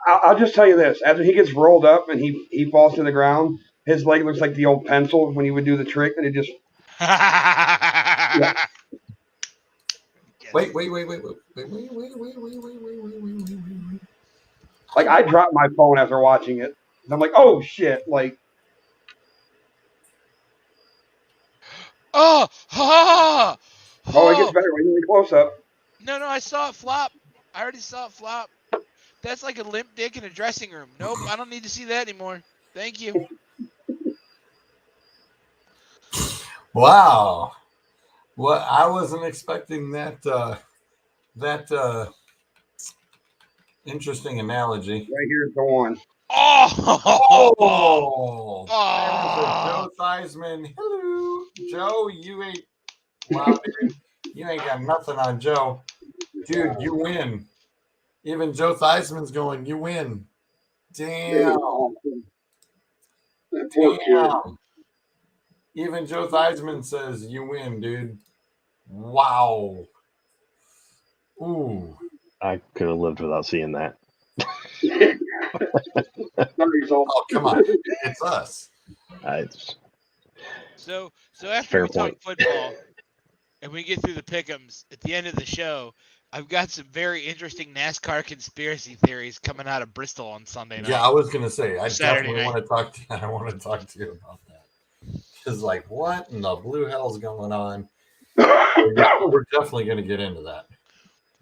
I'll just tell you this: after he gets rolled up and he falls to the ground, his leg looks like the old pencil when he would do the trick, and it just yeah.
Wait.
Like I dropped my phone after watching it. I'm like, oh shit! Like
Oh, oh,
oh, it gets
oh!
better when you get close up.
No, I saw it flop. I already saw it flop. That's like a limp dick in a dressing room. Nope, I don't need to see that anymore. Thank you.
Wow. Well, I wasn't expecting that interesting analogy.
Right here's the one.
Oh,
Oh, that is a
oh.
Joe Theismann. Hello, Joe. You ain't wow, dude. You ain't got nothing on Joe, dude. You win. Even Joe Theismann's going. You win. Damn.
That poor kid.
Damn. Even Joe Theismann says you win, dude. Wow. Ooh.
I could have lived without seeing that.
Oh, come on. It's us.
It's
So after
Fair
we talk
point.
football and we get through the pick'ems at the end of the show, I've got some very interesting NASCAR conspiracy theories coming out of Bristol on Sunday night.
Yeah, I was gonna say I
Saturday
definitely
night.
want to talk to you. I want to talk to you about that. Because like, what in the blue hell's going on? We're definitely gonna get into that.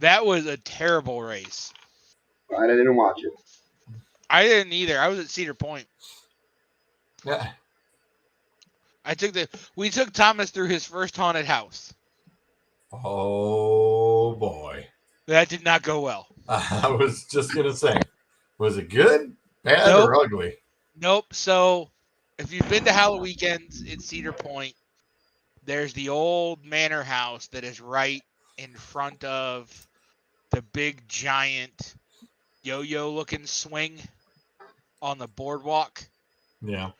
That was a terrible race.
I didn't watch it.
I didn't either. I was at Cedar Point.
Yeah.
We took Thomas through his first haunted house.
Oh boy.
That did not go well.
I was just gonna say, was it good, bad,
Nope.
or ugly?
Nope. So if you've been to Halloween weekends at Cedar Point, there's the old manor house that is right in front of the big giant yo-yo looking swing on the boardwalk.
Yeah.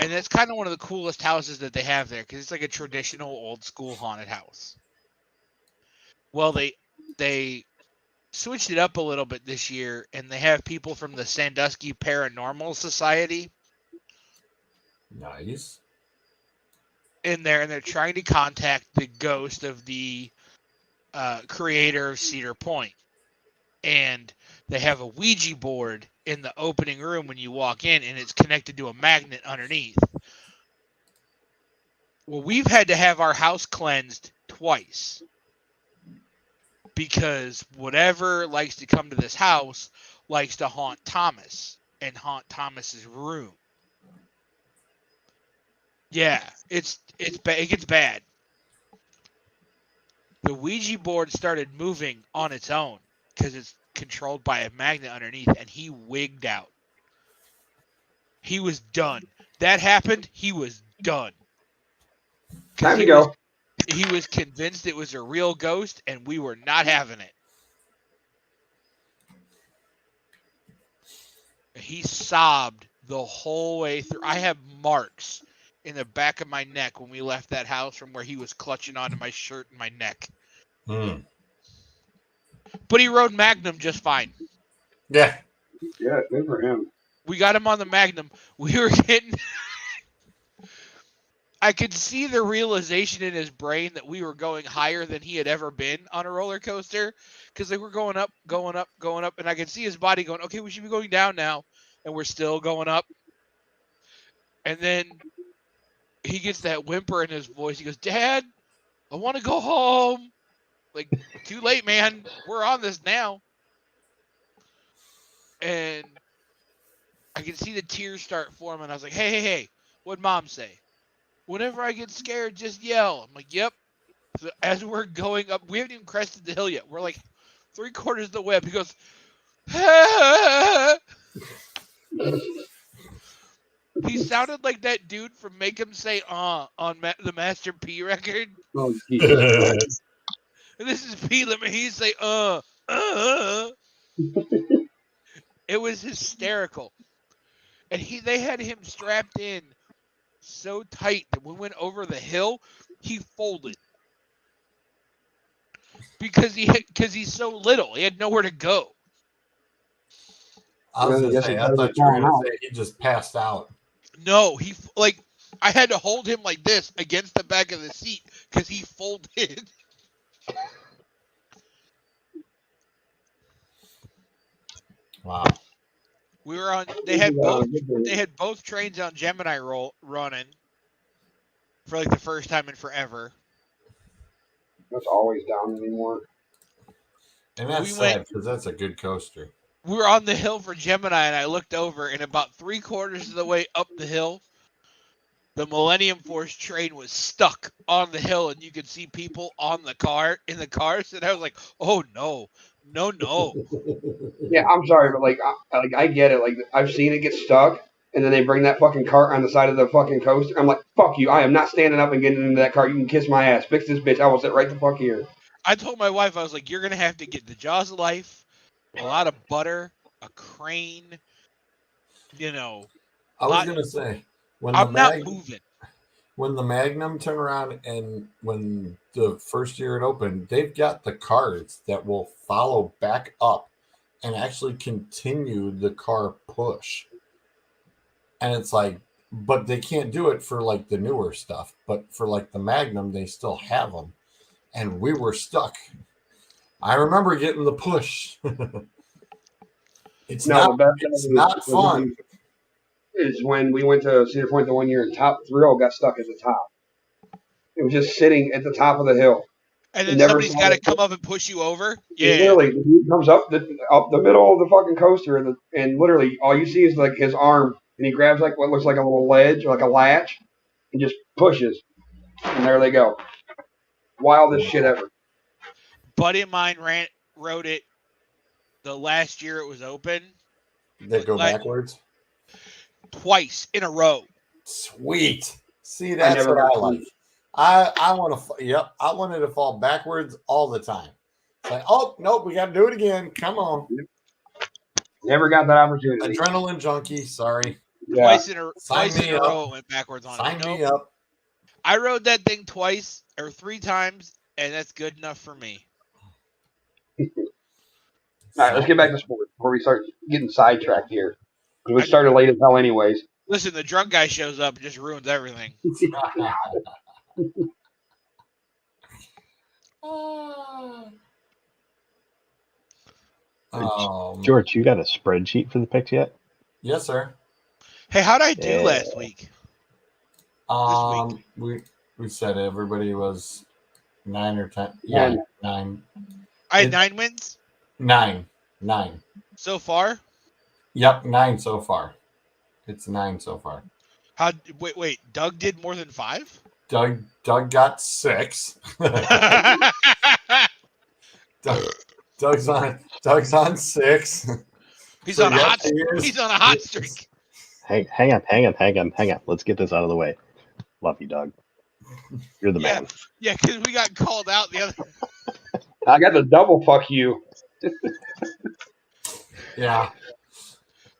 And that's kind of one of the coolest houses that they have there because it's like a traditional old school haunted house. Well, they switched it up a little bit this year, and they have people from the Sandusky Paranormal Society
Nice.
in there, and they're trying to contact the ghost of the creator of Cedar Point. And they have a Ouija board in the opening room when you walk in, and it's connected to a magnet underneath. Well, we've had to have our house cleansed twice because whatever likes to come to this house likes to haunt Thomas and haunt Thomas's room. Yeah, it gets bad. The Ouija board started moving on its own because it's controlled by a magnet underneath, and he wigged out. He was done. That happened, he was done.
Time to go.
He was convinced it was a real ghost, and we were not having it. He sobbed the whole way through. I have marks in the back of my neck when we left that house from where he was clutching onto my shirt and my neck. But he rode Magnum just fine.
Yeah.
Yeah, good for him.
We got him on the Magnum. We were getting... I could see the realization in his brain that we were going higher than he had ever been on a roller coaster. Because they were going up. And I could see his body going, okay, we should be going down now. And we're still going up. And then he gets that whimper in his voice. He goes, Dad, I want to go home. Like, too late, man. We're on this now. And I can see the tears start forming. I was like, hey, what'd Mom say? Whenever I get scared, just yell. I'm like, yep. So as we're going up, we haven't even crested the hill yet. We're like 3/4 of the way up. He goes, ah! sounded like that dude from Make Him Say on the Master P record.
Oh, Jesus Christ.
And this is P. Let me hear say It was hysterical. And they had him strapped in so tight that when we went over the hill, he folded. Because he's so little. He had nowhere to go.
I was
Well, I
gonna
guess
say,
it's
I
better
thought
than
you were
falling
gonna
out.
say he just passed out.
No, I had to hold him like this against the back of the seat because he folded.
Wow.
We were on. They had both trains on Gemini running for like the first time in forever.
That's always down anymore.
And that's sad because that's a good coaster.
We were on the hill for Gemini, and I looked over, and about 3/4 of the way up the hill, the Millennium Force train was stuck on the hill, and you could see people in the cars, and I was like, "Oh no, no!"
Yeah, I'm sorry, but I get it. Like I've seen it get stuck, and then they bring that fucking cart on the side of the fucking coaster. I'm like, fuck you! I am not standing up and getting into that cart. You can kiss my ass. Fix this bitch. I will sit right the fuck here.
I told my wife, I was like, "You're gonna have to get the Jaws of Life, a lot of butter, a crane,
I was gonna say
I'm not moving."
When the Magnum turned around and when the first year it opened, they've got the cars that will follow back up and actually continue the car push. And it's like, but they can't do it for like the newer stuff. But for like the Magnum, they still have them. And we were stuck. I remember getting the push. It's not fun.
Is when we went to Cedar Point the one year and Top Thrill got stuck at the top. It was just sitting at the top of the hill.
And then somebody's got to come up and push you over. Yeah,
literally, the dude comes up the middle of the fucking coaster, and literally all you see is like his arm, and he grabs like what looks like a little ledge or like a latch, and just pushes, and there they go. Wildest shit ever.
Buddy of mine rode it the last year it was open.
They go backwards?
Twice in a row.
Sweet. See, that's what I like. I want to. Yep, I wanted to fall backwards all the time. It's like, oh nope, we got to do it again. Come on.
Never got that opportunity.
Adrenaline junkie. Sorry.
Yeah.
Twice in a row, it went backwards on
it. Sign me up.
I rode that thing twice or 3 times, and that's good enough for me.
All right, let's get back to sports before we start getting sidetracked here. We started late as hell, anyways.
Listen, the drunk guy shows up and just ruins everything.
George, you got a spreadsheet for the picks yet?
Yes, sir.
Hey, how'd I do last week?
We said everybody was 9 or 10. Yeah, 9.
I had 9 wins?
9.
So far?
Yep, 9 so far. It's 9 so far.
Wait, Doug did more than 5?
Doug got 6. Doug's on 6.
He's on a hot streak.
Hang on. Let's get this out of the way. Love you, Doug. You're the man.
Yeah, because we got called out the other.
I got the double fuck you.
Yeah.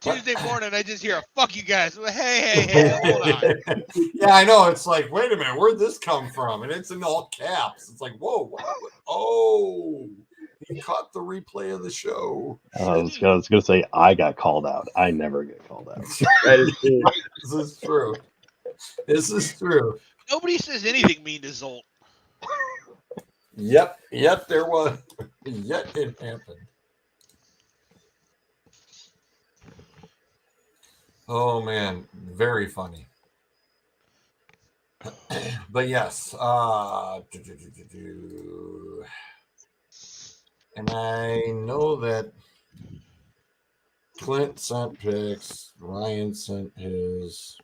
Tuesday morning, I just hear a fuck you guys. Hey, hold on.
Yeah, I know. It's like, wait a minute, where'd this come from? And it's in all caps. It's like, whoa, what? Oh, he caught the replay of the show.
I was going to say, I got called out. I never get called out.
That is true.
This is true.
Nobody says anything mean to Zolt.
Yep, there was. Yet it happened. Oh man, very funny. But yes, and I know that Clint sent picks, Ryan sent his.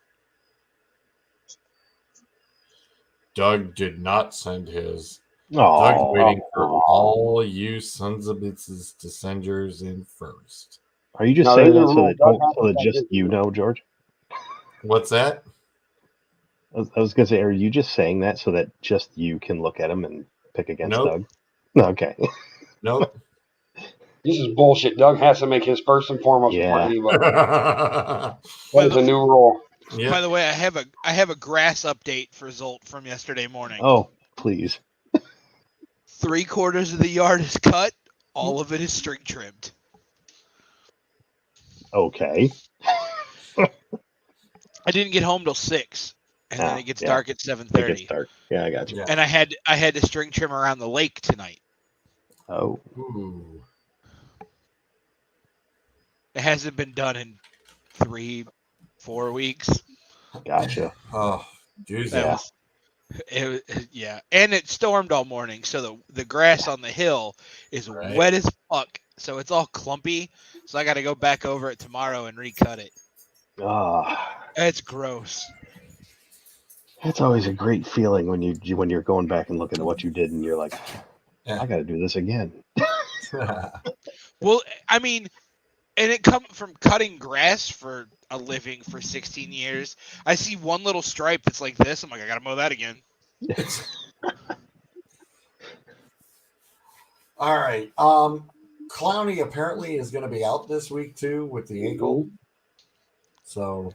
Doug did not send his. Doug's waiting for all you sons of bitches to send yours in first.
Are you just saying that so that just you know, George?
What's that?
I was gonna say, are you just saying that so that just you can look at him and pick against
Nope.
Doug? No, okay.
Nope.
This is bullshit. Doug has to make his first and foremost
Yeah.
part of anybody.
Yeah.
That is a new rule.
By the way, I have a grass update for Zolt from yesterday morning.
Oh, please.
3/4 of the yard is cut. All of it is string trimmed.
Okay.
I didn't get home till 6, and then it gets
yeah.
dark at
It gets
7:30.
dark. Yeah, I got you.
Yeah.
And I had to string trim around the lake tonight.
Oh.
Ooh.
It hasn't been done in 3-4 weeks.
Gotcha.
Oh, geez.
That
Yeah.
and it stormed all morning, so the grass on the hill is
Right.
wet as fuck, so it's all clumpy. So I got to go back over it tomorrow and recut it. It's gross.
It's always a great feeling when you're going back and looking at what you did and you're like, I got to do this again.
Well, I mean, and it comes from cutting grass for a living for 16 years. I see one little stripe that's like this. I'm like, I got to mow that again.
All right. Clowney apparently is going to be out this week too with the ankle. So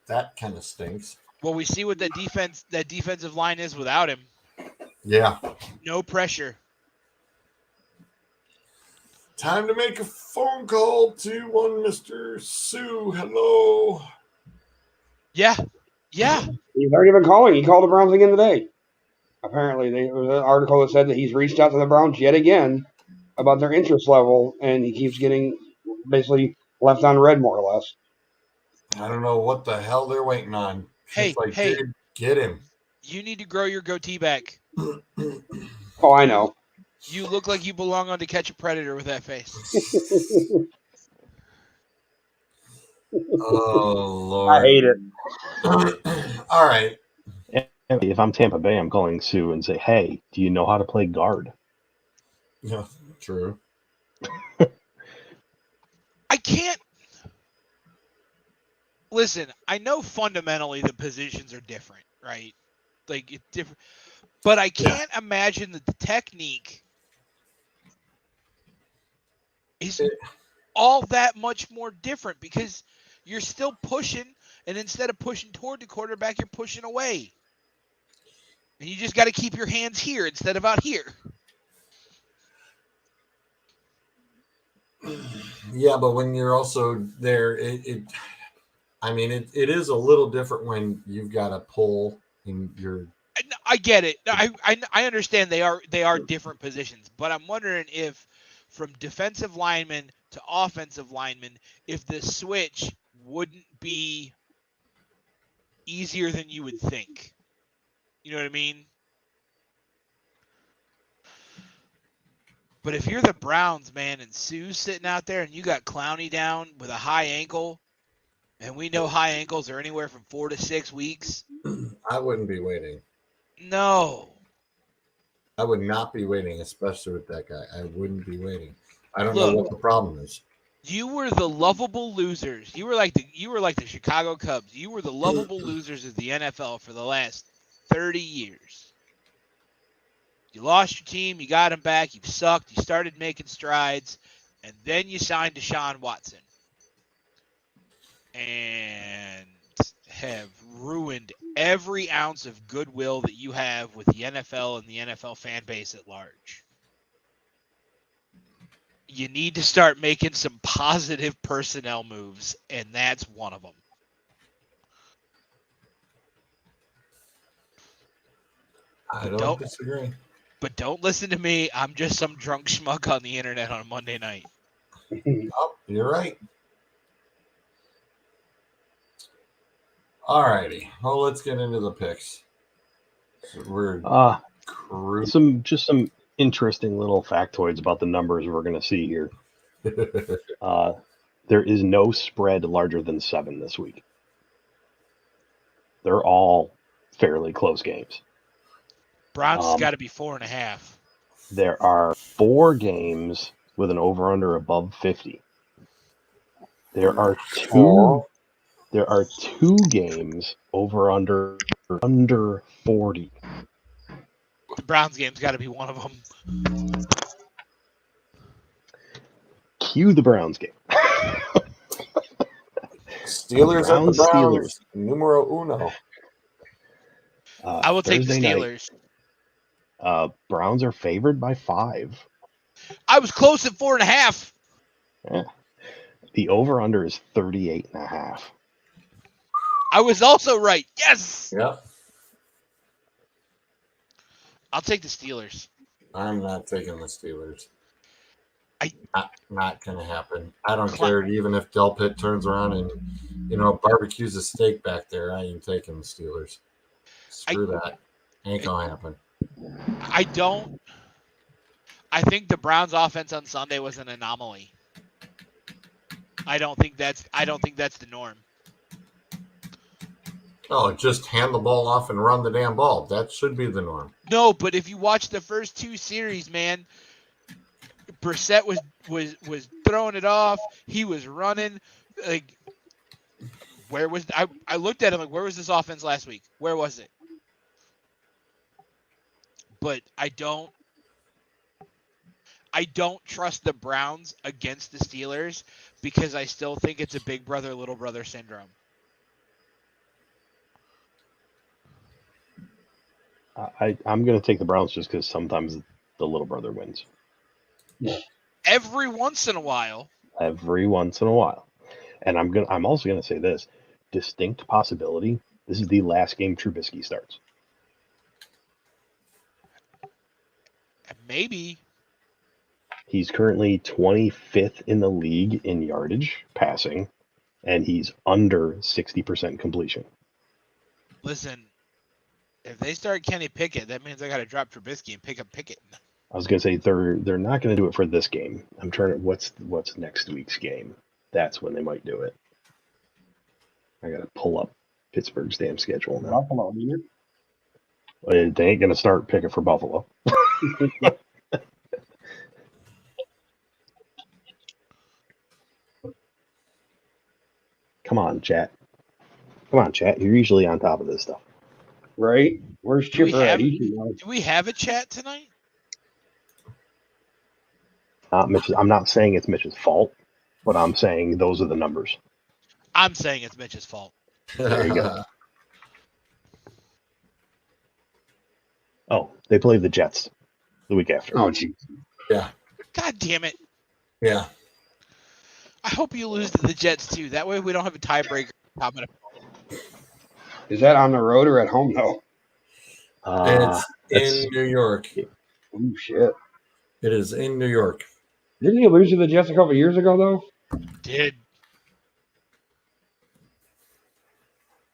that kind of stinks.
Well, we see what that defensive line is without him.
Yeah.
No pressure.
Time to make a phone call to one Mr. Sue. Hello.
Yeah.
He's already been calling. He called the Browns again today. Apparently, there was an article that said that he's reached out to the Browns yet again about their interest level, and he keeps getting basically left on red, more or less.
I don't know what the hell they're waiting on.
Hey,
dude, get him.
You need to grow your goatee back.
Oh, I know.
You look like you belong on To Catch a Predator with that face.
Oh, Lord.
I hate it.
All right.
If I'm Tampa Bay, I'm calling Sue and say, hey, do you know how to play guard?
Yeah, true.
I can't. Listen, I know fundamentally the positions are different, right? Like, it's different. But I can't imagine that the technique is all that much more different because you're still pushing, and instead of pushing toward the quarterback, you're pushing away. And you just got to keep your hands here instead of out here.
Yeah, but when you're also there, it is a little different when you've got to pull in your.
I get it. I understand they are different positions, but I'm wondering if from defensive lineman to offensive lineman, if the switch wouldn't be easier than you would think. You know what I mean? But if you're the Browns, man, and Sue's sitting out there and you got Clowney down with a high ankle, and we know high ankles are anywhere from 4 to 6 weeks.
I wouldn't be waiting.
No.
I would not be waiting, especially with that guy. I wouldn't be waiting. I don't know what the problem is.
You were the lovable losers. You were like the Chicago Cubs. You were the lovable losers of the NFL for the last 30 years. You lost your team. You got him back. You sucked. You started making strides. And then you signed Deshaun Watson. And have ruined every ounce of goodwill that you have with the NFL and the NFL fan base at large. You need to start making some positive personnel moves, and that's one of them.
I don't disagree.
But don't listen to me. I'm just some drunk schmuck on the internet on a Monday night.
Oh, you're right. All righty. Well, let's get into the picks. So we're
some interesting little factoids about the numbers we're going to see here. There is no spread larger than 7 this week. They're all fairly close games.
Browns has got to be 4.5.
There are 4 games with an over-under above 50. There are 2 There are 2 games over under 40.
The Browns game's got to be one of them.
Cue the Browns game.
Steelers at the
Browns,
Browns. Numero uno.
I will take the
Thursday
Steelers.
night, Browns are favored by 5.
I was close at 4.5.
Yeah. The over-under is 38.5.
I was also right. Yes.
Yep.
I'll take the Steelers.
I'm not taking the Steelers.
I-
Not going to happen. I don't care even if Del Pitt turns around and barbecues a steak back there. I ain't taking the Steelers. Screw that. Ain't going to happen.
I think the Browns offense on Sunday was an anomaly. I don't think that's the norm.
Oh, just hand the ball off and run the damn ball. That should be the norm.
No, but if you watch the first 2 series, man, Brissett was throwing it off. He was running. Like, where was I looked at him like, where was this offense last week? Where was it? But I don't trust the Browns against the Steelers because I still think it's a big brother, little brother syndrome.
I'm going to take the Browns just because sometimes the little brother wins.
Every once in a while.
Every once in a while. And I'm also going to say this. Distinct possibility. This is the last game Trubisky starts.
Maybe.
He's currently 25th in the league in yardage passing, and he's under 60% completion.
Listen, if they start Kenny Pickett, that means I got to drop Trubisky and pick up Pickett.
I was going to say they're not going to do it for this game. I'm trying to what's next week's game. That's when they might do it. I got to pull up Pittsburgh's damn schedule now.
Buffalo, dude.
They ain't going to start picking for Buffalo. Come on, chat. You're usually on top of this stuff.
Right? Where's Chipper at?
Do we have a chat tonight?
I'm not saying it's Mitch's fault, but I'm saying those are the numbers.
I'm saying it's Mitch's fault.
There you go. Oh, they play the Jets the week after.
Oh, geez.
Yeah.
God damn it.
Yeah.
I hope you lose to the Jets, too. That way we don't have a tiebreaker.
Is that on the road or at home, though?
It's in New York.
Oh, shit.
It is in New York.
Didn't he lose to the Jets a couple years ago, though?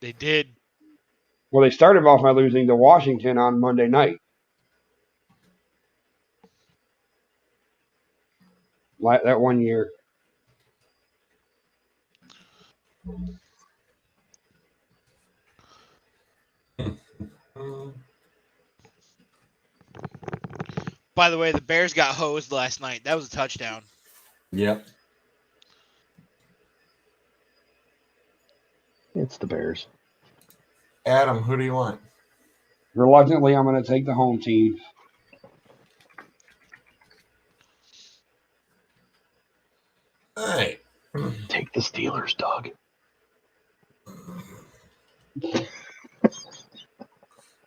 They did.
Well, they started off by losing to Washington on Monday night. That one year.
By the way, the Bears got hosed last night. That was a touchdown.
Yep.
It's the Bears.
Adam, who do you want?
Reluctantly, I'm going to take the home team.
All right.
Take the Steelers, Doug.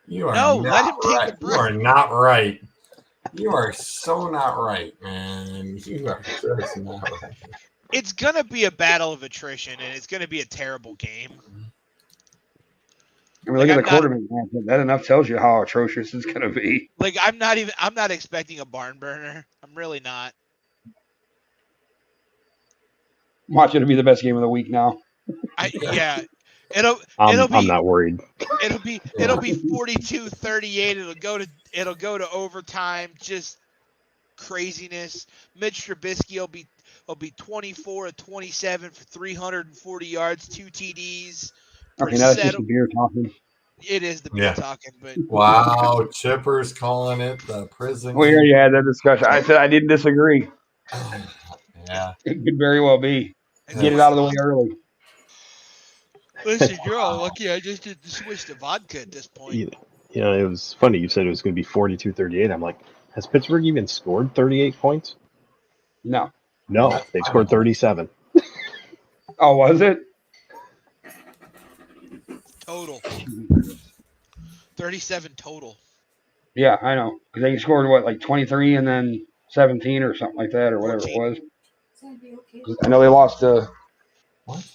You are
No,
not
let him take
right.
the
You are not right. You are so not right, man. You are just not right.
It's going to be a battle of attrition, and it's going to be a terrible game.
I mean, look at the quarterback matchup. That enough tells you how atrocious it's going to be.
Like, I'm not expecting a barn burner. I'm really not.
Watch it be the best game of the week now.
Yeah.
I'm not worried.
It'll be 42-38. It'll go to overtime. Just craziness. Mitch Trubisky will be 24 of 27 for 340 yards, 2 TDs.
Okay, now that's just the beer talking.
It is the beer talking, but
wow, Chipper's calling it the prison.
We already had that discussion. I said I didn't disagree.
Yeah,
it could very well be. Get it out of the way early.
Listen, you're all lucky I just didn't switch to vodka at this point.
You know, it was funny. You said it was going to be 42-38. I'm like, has Pittsburgh even scored 38 points?
No.
No,
That's
they scored 37.
Oh, was it?
Total. 37 total.
Yeah, I know. They scored what, like 23 and then 17 or something like that, or whatever
14.
it was. I know they lost to.
What?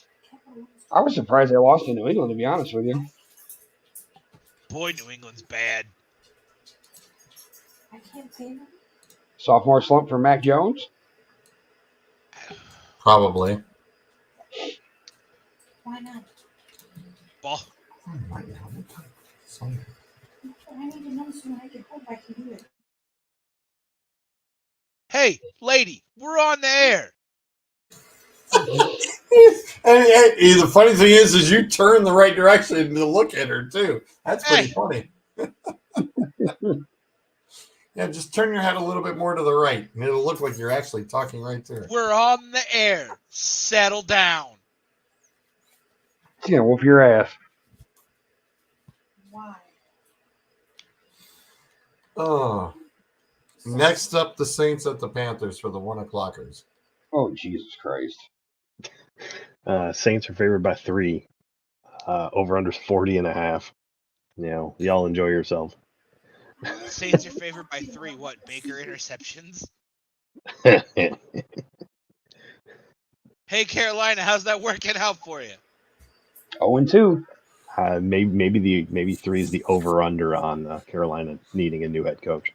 I was surprised they lost to New England, to be honest with you.
Boy, New England's bad.
Sophomore slump for Mac Jones.
Probably.
Why not?
Ball.
Right now.
I need to know so when I get home I can do it.
Hey, lady, we're on the air.
And the funny thing is you turn the right direction to look at her too. That's pretty
Hey.
funny. Yeah, just turn your head a little bit more to the right, and it'll look like you're actually talking right to her.
We're on the air. Settle down.
She's gonna whoop your ass.
Why?
Oh. Next up, the Saints at the Panthers for the 1:00'ers.
Oh, Jesus Christ.
Saints are favored by 3. Over under 40.5. You know, y'all enjoy yourself.
Saints are favored by 3. What, Baker interceptions? Hey, Carolina, how's that working out for you?
0-2.
Maybe 3 is the over under on Carolina needing a new head coach.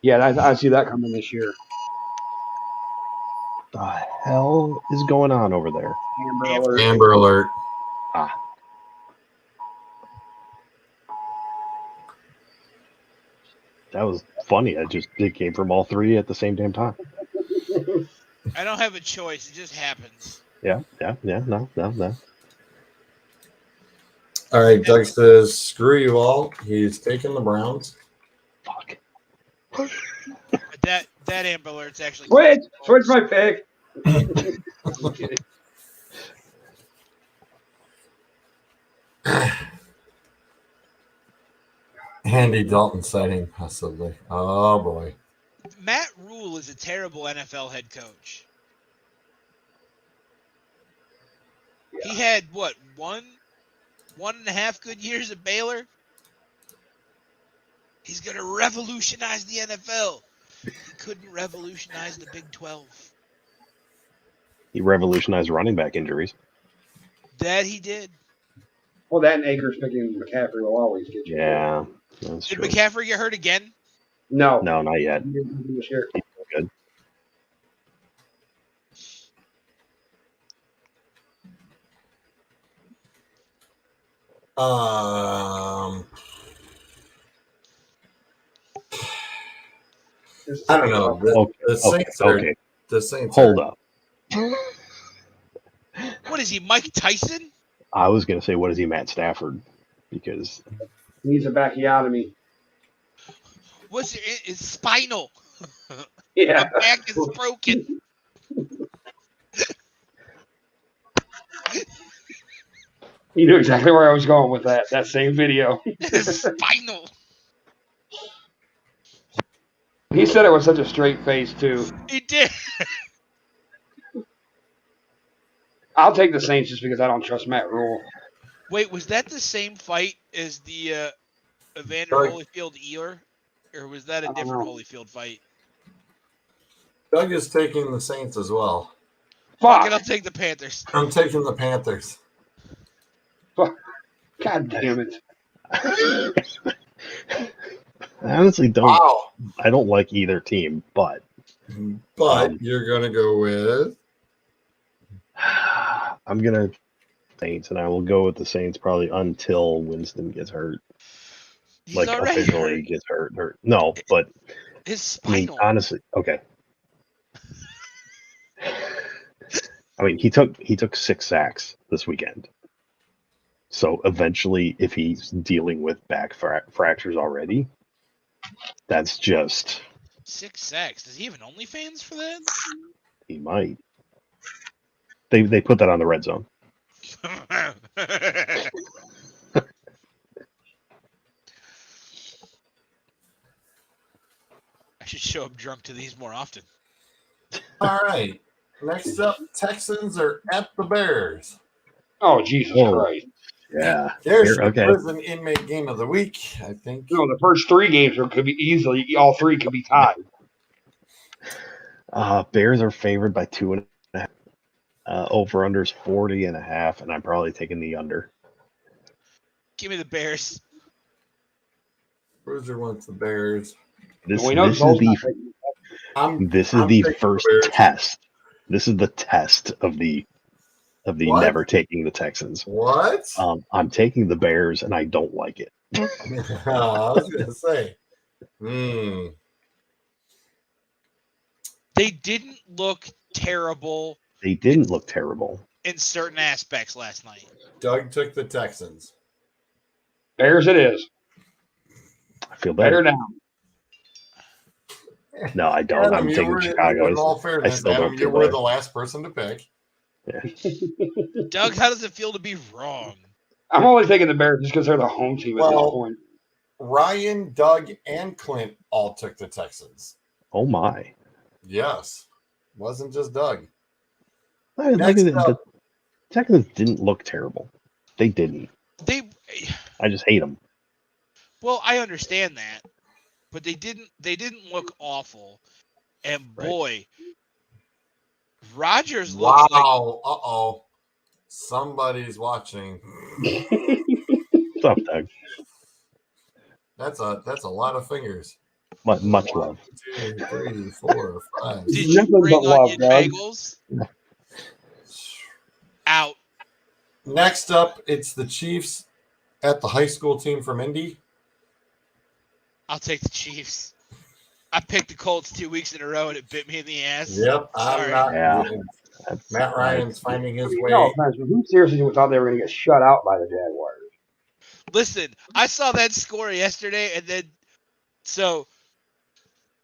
Yeah, I see that coming this year.
The hell is going on over there?
Amber
Amber.
alert.
Amber alert.
That was funny. It came from all 3 at the same damn time.
I don't have a choice. It just happens.
Yeah. No.
All right, Doug says, screw you all. He's taking the Browns.
Fuck.
But that Amber Alert's actually...
Switch my pick.
Andy Dalton sighting, possibly. Oh, boy.
Matt Rule is a terrible NFL head coach. He had, what, one and a half good years at Baylor? He's going to revolutionize the NFL. He couldn't revolutionize the Big 12.
He revolutionized running back injuries.
That he did.
Well, that and Akers picking McCaffrey will always get you.
Yeah, that's
Did
true.
McCaffrey get hurt again?
No.
No, not yet.
Sure.
Good.
I don't know. The Saints are.
Okay.
The Saints.
Hold up.
What is he, Mike Tyson?
I was gonna say, what is he, Matt Stafford? Because
He needs a backiotomy.
What's it? It's spinal.
Yeah.
My back is broken.
You knew exactly where I was going with that same video.
Spinal.
He said it with such a straight face, too.
He did.
I'll take the Saints just because I don't trust Matt Rule.
Wait, was that the same fight as the Evander
Doug.
Holyfield Ear? Or was that a
don't
different
know.
Holyfield fight?
Doug is taking the Saints as well.
Fuck it,
Fuck!
I'll take the Panthers.
I'm taking the Panthers.
God damn it.
I honestly don't.
Wow.
I don't like either team, but
But you're going to go with.
I'm gonna Saints, and I will go with the Saints probably until Winston gets hurt.
He's
Like
already
officially
hurt.
gets hurt. No, but
His
I mean,
spinal.
honestly, okay. I mean, he took 6 sacks this weekend. So eventually, if he's dealing with back fractures already, that's just
6 sacks. Does he have an OnlyFans for that?
he might. They put that on the red zone.
I should show up drunk to these more often.
All right. Next up, Texans are at the Bears.
Oh, Jesus
Whoa.
Christ.
Yeah.
There's
Here,
the
okay.
prison inmate game of the week, I think.
No, the first 3 games could be easily, all 3 could be tied.
Bears are favored by 2.5. Over under is 40.5, and I'm probably taking the under.
Give me the Bears.
Bruiser wants the Bears.
This
We know
is
Joel's
the
not taking-
I'm
the
taking
first
the Bears.
test. This is the test of the
What?
never taking the Texans.
What?
I'm taking the Bears, and I don't like it.
I was going to say.
They didn't look terrible
They didn't look terrible.
in certain aspects last night.
Doug took the Texans.
Bears it is.
I feel
Bear
better.
down.
No, I don't. I'm taking Chicago.
In all
I
fairness,
still
Adam,
don't
you
feel
were
better.
the last person to pick.
Doug, how does it feel to be wrong?
I'm only taking the Bears just because they're the home team at this
Well,
point.
Ryan, Doug, and Clint all took the Texans.
Oh my!
Yes. Wasn't just Doug.
Like the Texans didn't look terrible. They didn't. I just hate them.
Well, I understand that, but they didn't look awful. And boy, Rodgers looks like
Uh-oh. Somebody's watching.
What's up, Doug?
That's a lot of fingers.
Much love.
1, 2, 3, 4, 5.
Did you
Nothing
bring
but love,
onion
Doug.
bagels? Out.
Next up, it's the Chiefs at the high school team from Indy.
I'll take the Chiefs. I picked the Colts 2 weeks in a row and it bit me in the ass.
Yep,
Sorry.
Matt Ryan's finding his way.
No offense, but who seriously thought they were going to get shut out by the Jaguars?
Listen, I saw that score yesterday, and then so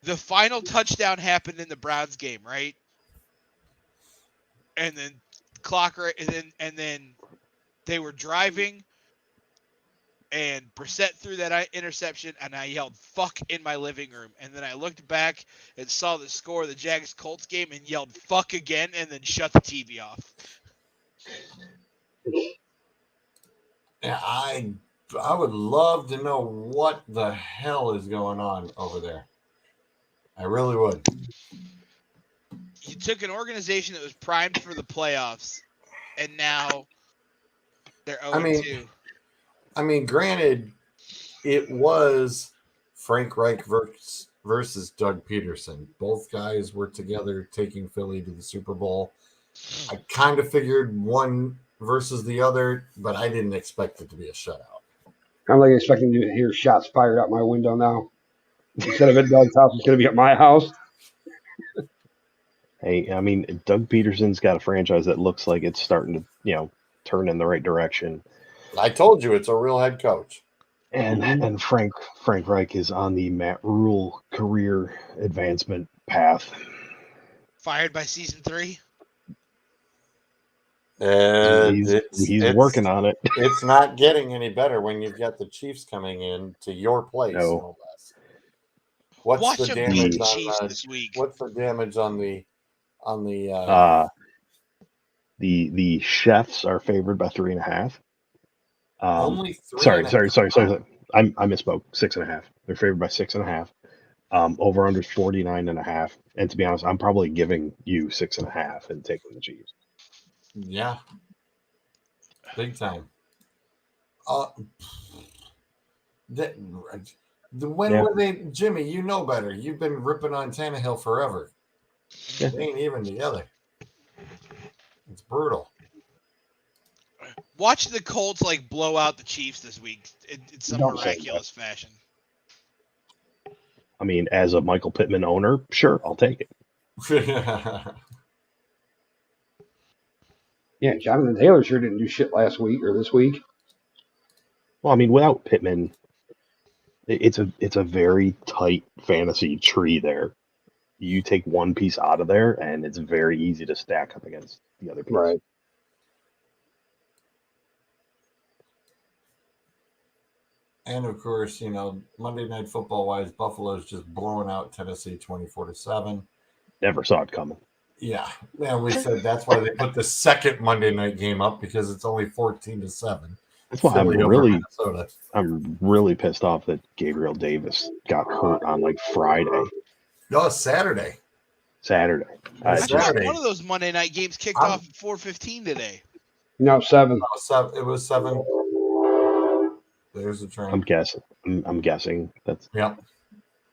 the final touchdown happened in the Browns game, right? And then and then they were driving, and Brissett threw that interception, and I yelled "fuck" in my living room, and then I looked back and saw the score of the Jags Colts game and yelled "fuck" again, and then shut the TV off.
Yeah, I would love to know what the hell is going on over there. I really would.
You took an organization that was primed for the playoffs, and now they're 0-2.
I mean, granted, it was Frank Reich versus Doug Peterson. Both guys were together taking Philly to the Super Bowl. I kind of figured one versus the other, but I didn't expect it to be a shutout.
I'm like expecting to hear shots fired out my window now. Instead of at Doug's house, it's going to be at my house.
Hey, I mean, Doug Peterson's got a franchise that looks like it's starting to, turn in the right direction.
I told you it's a real head coach.
And Frank Reich is on the Matt Rule career advancement path.
Fired by season 3?
He's working on it.
It's not getting any better when you've got the Chiefs coming in to your place.
No
less. What's
Watch
the
them
damage
beat the
on
Chiefs this week.
What's the damage on the
the chefs are favored by 3.5.
only 3?
Sorry. I misspoke. 6.5. They're favored by 6.5. Over under 49.5. And to be honest, I'm probably giving you 6.5 and taking the Chiefs.
Yeah. Big time. When were they, Jimmy? You know better. You've been ripping on Tannehill forever.
Yeah.
They ain't even together. It's brutal.
Watch the Colts blow out the Chiefs this week in some
Don't say
miraculous fashion.
I mean, as a Michael Pittman owner, sure, I'll take it.
Yeah, Jonathan Taylor sure didn't do shit last week or this week.
Well, I mean, without Pittman, it's a very tight fantasy tree there. You take one piece out of there, and it's very easy to stack up against the other piece.
Right.
And of course, Monday Night Football wise, Buffalo's just blowing out Tennessee 24-7.
Never saw it coming.
Yeah, and we said that's why they put the second Monday night game up because it's only 14-7.
That's why
Philly over Minnesota.
I'm really pissed off that Gabriel Davis got hurt on like Friday.
No, Saturday.
Saturday.
I
Saturday.
thought one of those Monday night games kicked off at 4:15 today.
No, 7.
It was 7. There's the train.
I'm guessing. I'm guessing. That's
Yep.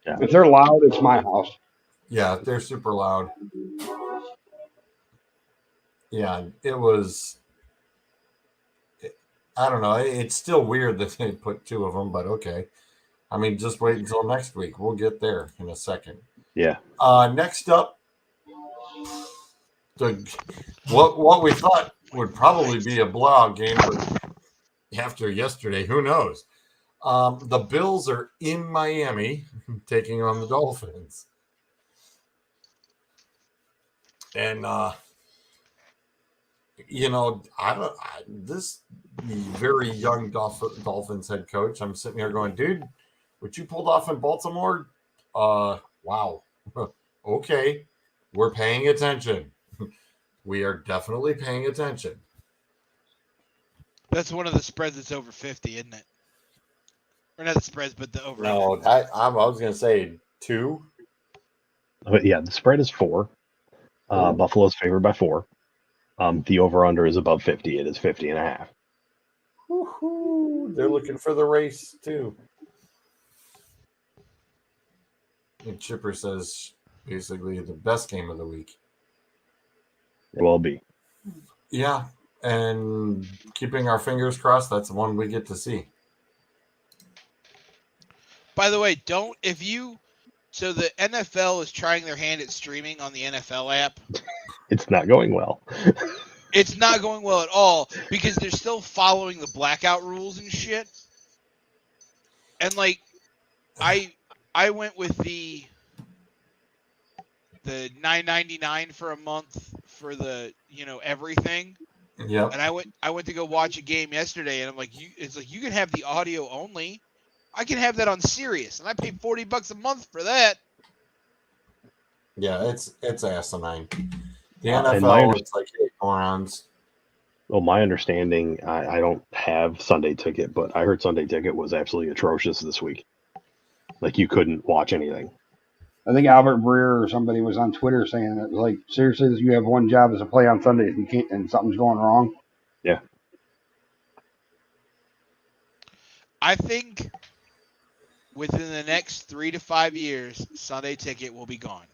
Yeah.
If they're loud, it's my house.
Yeah, they're super loud. Yeah, it was. I don't know. It's still weird that they put 2 of them, but okay. I mean, just wait until next week. We'll get there in a second.
Yeah.
Next up, what we thought would probably be a blowout game, but after yesterday, who knows? The Bills are in Miami taking on the Dolphins. And this very young Dolphins head coach, I'm sitting here going, dude, what you pulled off in Baltimore, wow. Okay, we're paying attention. We are definitely paying attention.
That's one of the spreads that's over 50, isn't it? Or not the spreads, but the over.
No, I was going to say 2.
But yeah, the spread is 4. Buffalo's favored by 4. The over-under is above 50. It is 50.5.
Woo-hoo. They're looking for the race, too. And Chipper says basically the best game of the week.
It will be.
Yeah, and keeping our fingers crossed, that's the one we get to see.
By the way, so the NFL is trying their hand at streaming on the NFL app.
It's not going well.
It's not going well at all because they're still following the blackout rules and shit. And like, I went with the $9.99 for a month for the everything.
Yep.
And I went to go watch a game yesterday, and I'm like, it's like you can have the audio only. I can have that on Sirius, and I pay $40 a month for that.
Yeah, it's asinine. The
And
NFL, it's like 8 morons.
Well, my understanding, I don't have Sunday Ticket, but I heard Sunday Ticket was absolutely atrocious this week. Like, you couldn't watch anything.
I think Albert Breer or somebody was on Twitter saying that, like, seriously, you have one job is to play on Sunday and you can't, and something's going wrong.
Yeah.
I think within the next 3 to 5 years, Sunday Ticket will be gone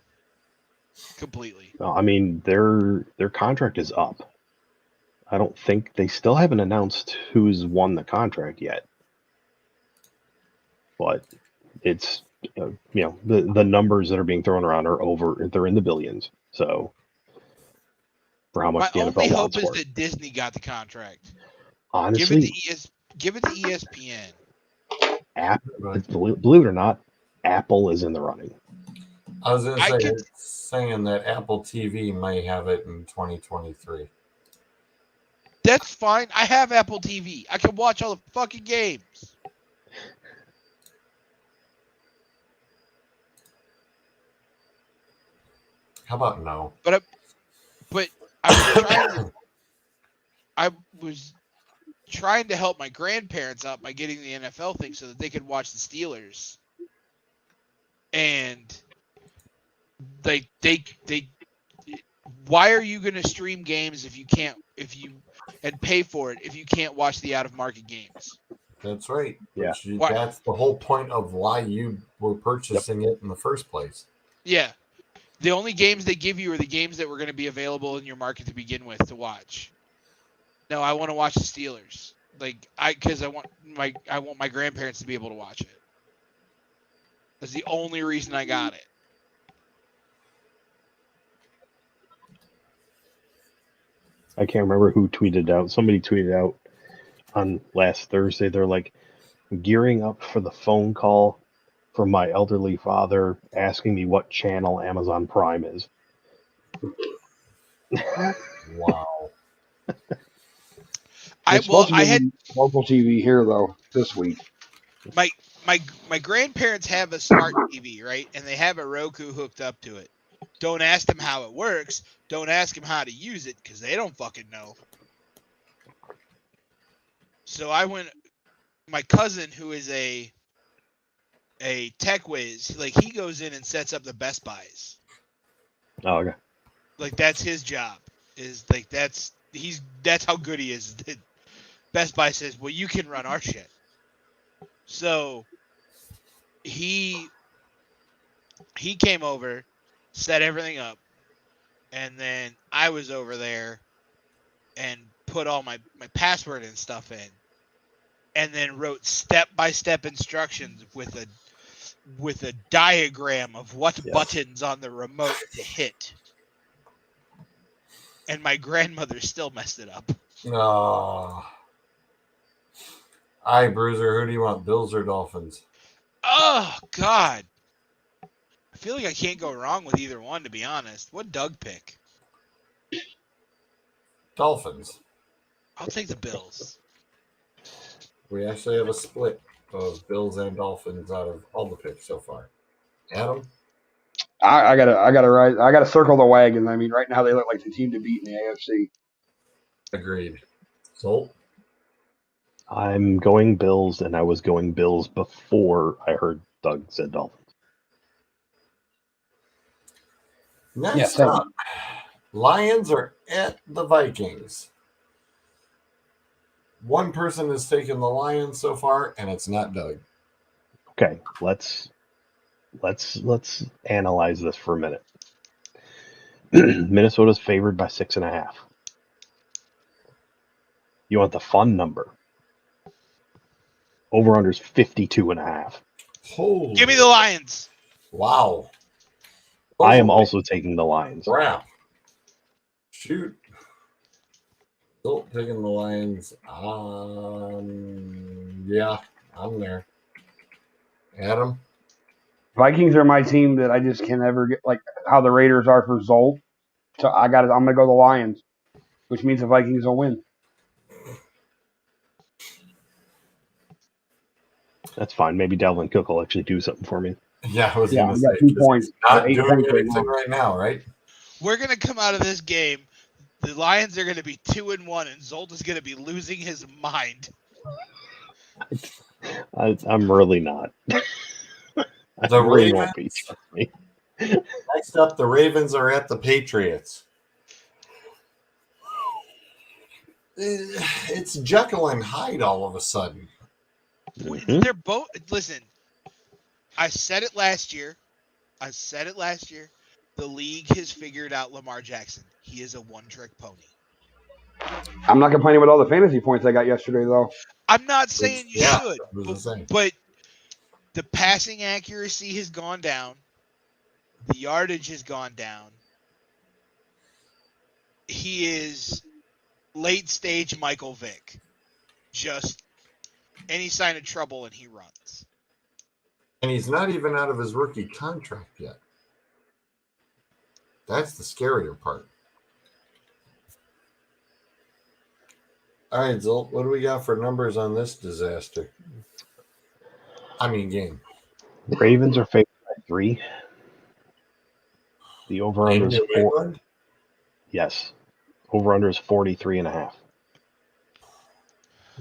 completely.
I mean, their contract is up. I don't think they still haven't announced who's won the contract yet. But it's the numbers that are being thrown around they're in the billions. So for how much
my
the
only
NFL
hope
wants
is
for it.
that Disney got the contract.
Honestly,
Give it to ESPN.
believe it or not, Apple is in the running.
I was going to say, it's saying that Apple TV may have it in 2023.
That's fine. I have Apple TV. I can watch all the fucking games.
How about no?
But I was trying to help my grandparents out by getting the NFL thing so that they could watch the Steelers. And they why are you going to stream games and pay for it if you can't watch the out of market games?
That's right.
Yeah.
That's the whole point of why you were purchasing it in the first place.
Yeah. The only games they give you are the games that were going to be available in your market to begin with to watch. No, I want to watch the Steelers. Because I want my grandparents to be able to watch it. That's the only reason I got it.
I can't remember who tweeted out. Somebody tweeted out on last Thursday. They're like, gearing up for the phone call from my elderly father asking me what channel Amazon Prime is.
Wow.
I had local TV here though this week.
My grandparents have a smart TV, right? And they have a Roku hooked up to it. Don't ask them how it works. Don't ask them how to use it because they don't fucking know. So I went. My cousin, who is a tech whiz, like he goes in and sets up the Best Buys.
Oh, okay.
Like that's his job. Is like that's how good he is. Best Buy says, well, you can run our shit. So he came over, set everything up, and then I was over there and put all my password and stuff in, and then wrote step-by-step instructions with a diagram of what
Yes.
buttons on the remote to hit. And my grandmother still messed it up.
Oh. All right, Bruiser, who do you want, Bills or Dolphins?
Oh, God. I feel like I can't go wrong with either one, to be honest. What Doug pick?
Dolphins.
I'll take the Bills.
We actually have a split of Bills and Dolphins out of all the picks so far. Adam?
I gotta circle the wagon. I mean, right now they look like the team to beat in the AFC.
Agreed. Zolt?
I'm going Bills, and I was going Bills before I heard Doug said Dolphins.
Next
same.
up, Lions are at the Vikings. One person has taken the Lions so far, and it's not Doug.
Okay, let's analyze this for a minute. Minnesota's favored by 6.5. You want the fun number? Over under's 52.5.
Holy
Give me the Lions.
wow.
I am also taking the Lions.
Crap. Shoot. Still taking the Lions. Yeah, I'm there. Adam?
Vikings are my team that I just can never get, like how the Raiders are for Zolt. So I'm gonna go the Lions, which means the Vikings will win.
That's fine. Maybe Dalvin Cook will actually do something for me.
Yeah, I was
Yeah,
going to
I got
say.
2 points.
Not
8
doing
points right
anything
now.
right now, right?
We're going to come out of this game. The Lions are going to be 2-1, and Zolt is going to be losing his mind.
I'm really not. I
The
really
Ravens.
won't be. Trust me.
Next up, the Ravens are at the Patriots. It's Jekyll and Hyde all of a sudden.
Mhm.
They're both. Listen, I said it last year. The league has figured out Lamar Jackson. He is a one-trick pony.
I'm not complaining with all the fantasy points I got yesterday, though.
I'm not saying you
Yeah,
should,
that was the same.
but the passing accuracy has gone down. The yardage has gone down. He is late stage Michael Vick. Just any sign of trouble and he runs.
And he's not even out of his rookie contract yet. That's the scarier part. All right, Zolt, what do we got for numbers on this disaster? Game.
Ravens are favored by 3. The over under is 4.
England?
Yes. Over under is 43.5.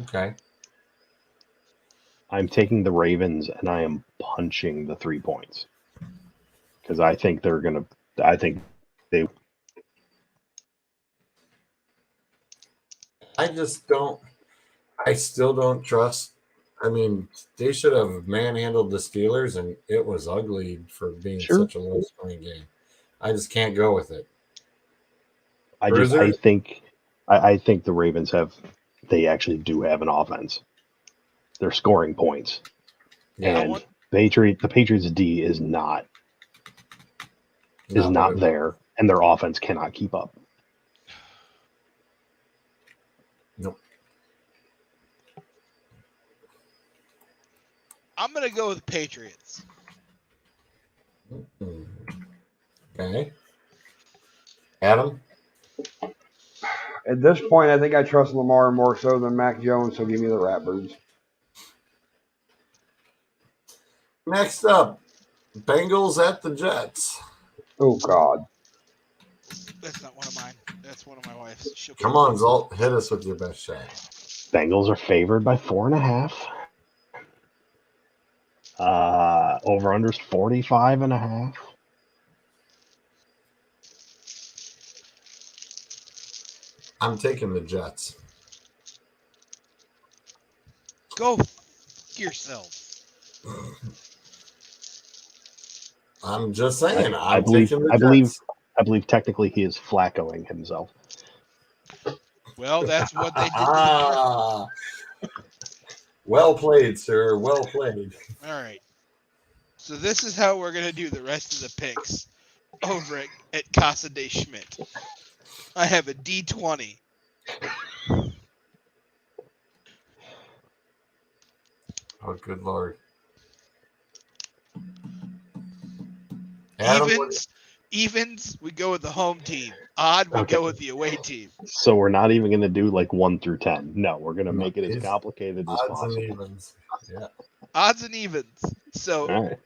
Okay.
I'm taking the Ravens, and I am punching the 3 points because I think they're gonna. I think they.
I just don't. I still don't trust. They should have manhandled the Steelers, and it was ugly for being
Sure.
such a low-scoring game. I just can't go with it.
I
Bruiser?
think the Ravens have. They actually do have an offense. They're scoring points,
Yeah,
and the Patriots D is not there, and their offense cannot keep up.
Nope.
I'm going to go with Patriots.
Okay. Adam?
At this point, I think I trust Lamar more so than Mac Jones, so give me the Ratbirds.
Next up, Bengals at the Jets.
Oh God.
That's not one of mine. That's one of my wife's. She'll
Come
kill
on,
me.
Zolt. Hit us with your best shot.
Bengals are favored by 4.5. Over unders 45.5.
I'm taking the Jets.
Go f- yourself.
I'm just saying.
I
I'm
believe.
taking the
I believe.
Jets.
I believe technically he is Flaccoing himself.
Well, that's what they did to the North.
Ah, well played, sir. Well played.
All right. So this is how we're gonna do the rest of the picks over at Casa de Schmidt. I have a D20.
Oh, good Lord. Adam,
Evens, we go with the home team. Odd, we
Okay.
go with the away team.
So we're not even going to do like 1 through 10. No, we're going to make it as
it's
complicated as
odds and
possible.
evens. Yeah.
Odds and evens. So
All right.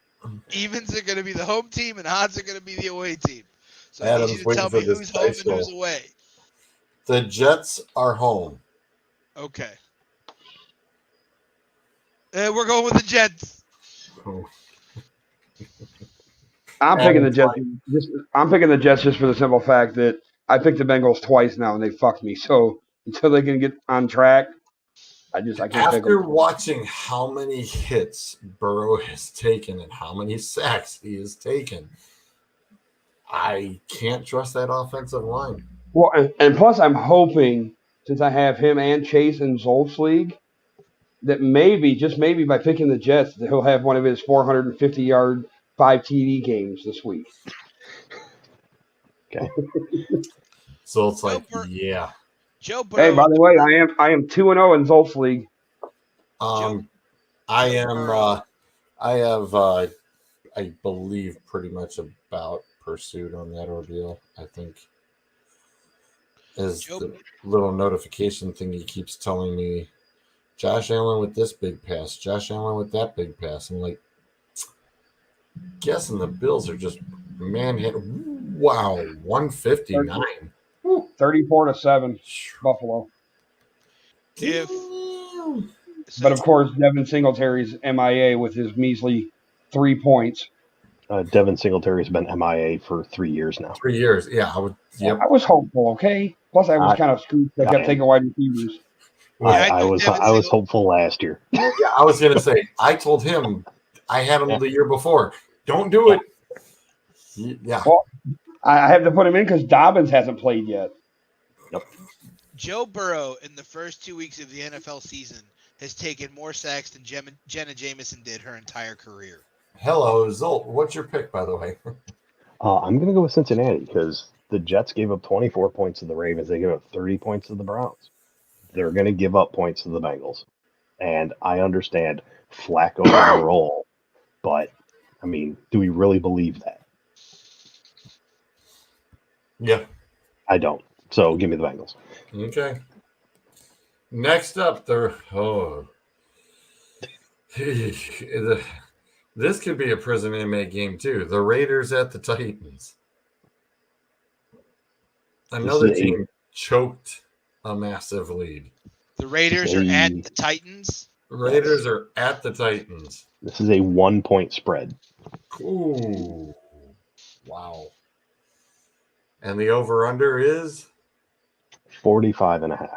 evens are going to be the home team, and odds are going to be the away team. So I
Adam's
need you to
waiting
tell
for
me
this
who's home
dice
and who's
roll.
away.
The Jets are home.
Okay. We're going with the Jets.
I'm
And
picking the
it's
Jets. I'm picking the Jets just for the simple fact that I picked the Bengals twice now and they fucked me. So until they can get on track, I can't pick
After
them.
watching how many hits Burrow has taken and how many sacks he has taken, I can't trust that offensive line.
Well, and plus I'm hoping since I have him and Chase in Zolt's league that maybe just maybe by picking the Jets that he'll have one of his 450-yard 5 TD games this week.
Okay.
So it's like,
Joe
yeah.
Joe Burrow.
Hey, by the way, I am 2-0 in Zolt's league.
I
Joe
am.
Burrow.
I have. I believe pretty much about pursued on that ordeal. I think as
Joe-
the little notification thing he keeps telling me, Josh Allen with this big pass, Josh Allen with that big pass. I'm like, guessing the Bills are just manhandling. Wow, 159.
34-7 Buffalo.
If
Damn.
But of course, Devin Singletary's MIA with his measly 3 points.
Devin Singletary's been MIA for 3 years now.
3 years. Yeah, I would. Yep.
I was hopeful, okay? Plus, I was kind of screwed. I kept taking wide receivers.
I was hopeful last year.
Yeah, I was gonna say. I told him I had him the year before. Don't do it. Yeah.
Well, I have to put him in because Dobbins hasn't played yet.
Yep.
Joe Burrow in the first 2 weeks of the NFL season has taken more sacks than Jenna Jameson did her entire career.
Hello, Zolt. What's your pick, by the way?
I'm going to go with Cincinnati because the Jets gave up 24 points to the Ravens. They gave up 30 points to the Browns. They're going to give up points to the Bengals. And I understand Flacco in the role, but, I mean, do we really believe that?
Yeah.
I don't. So give me the Bengals.
Okay. Next up, this could be a prison inmate game too. The Raiders at the Titans. Another team choked a massive lead.
The Raiders are at the Titans.
Raiders are at the Titans.
This is a 1-point spread.
Ooh. Wow. And the over-under is?
45.5.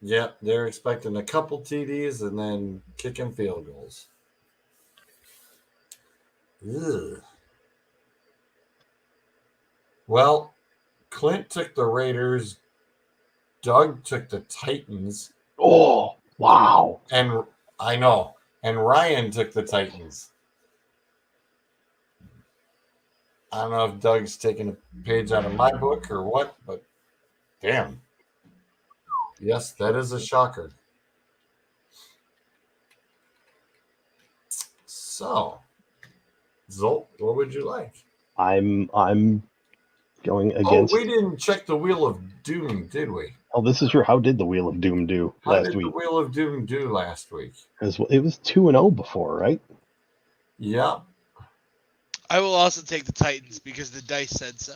Yep, they're expecting a couple TDs and then kicking field goals. Ugh. Well, Clint took the Raiders. Doug took the Titans.
Oh, wow.
And I know. And Ryan took the Titans. I don't know if Doug's taking a page out of my book or what, but damn. Yes, that is a shocker. So, Zolt, what would you like?
I'm going against.
Oh, we didn't check the Wheel of Doom, did we?
Oh, this is your. How did the Wheel of Doom do
How
last
did
week?
the Wheel of Doom do last week?
It was 2-0 before, right?
Yep.
I will also take the Titans because the dice said so.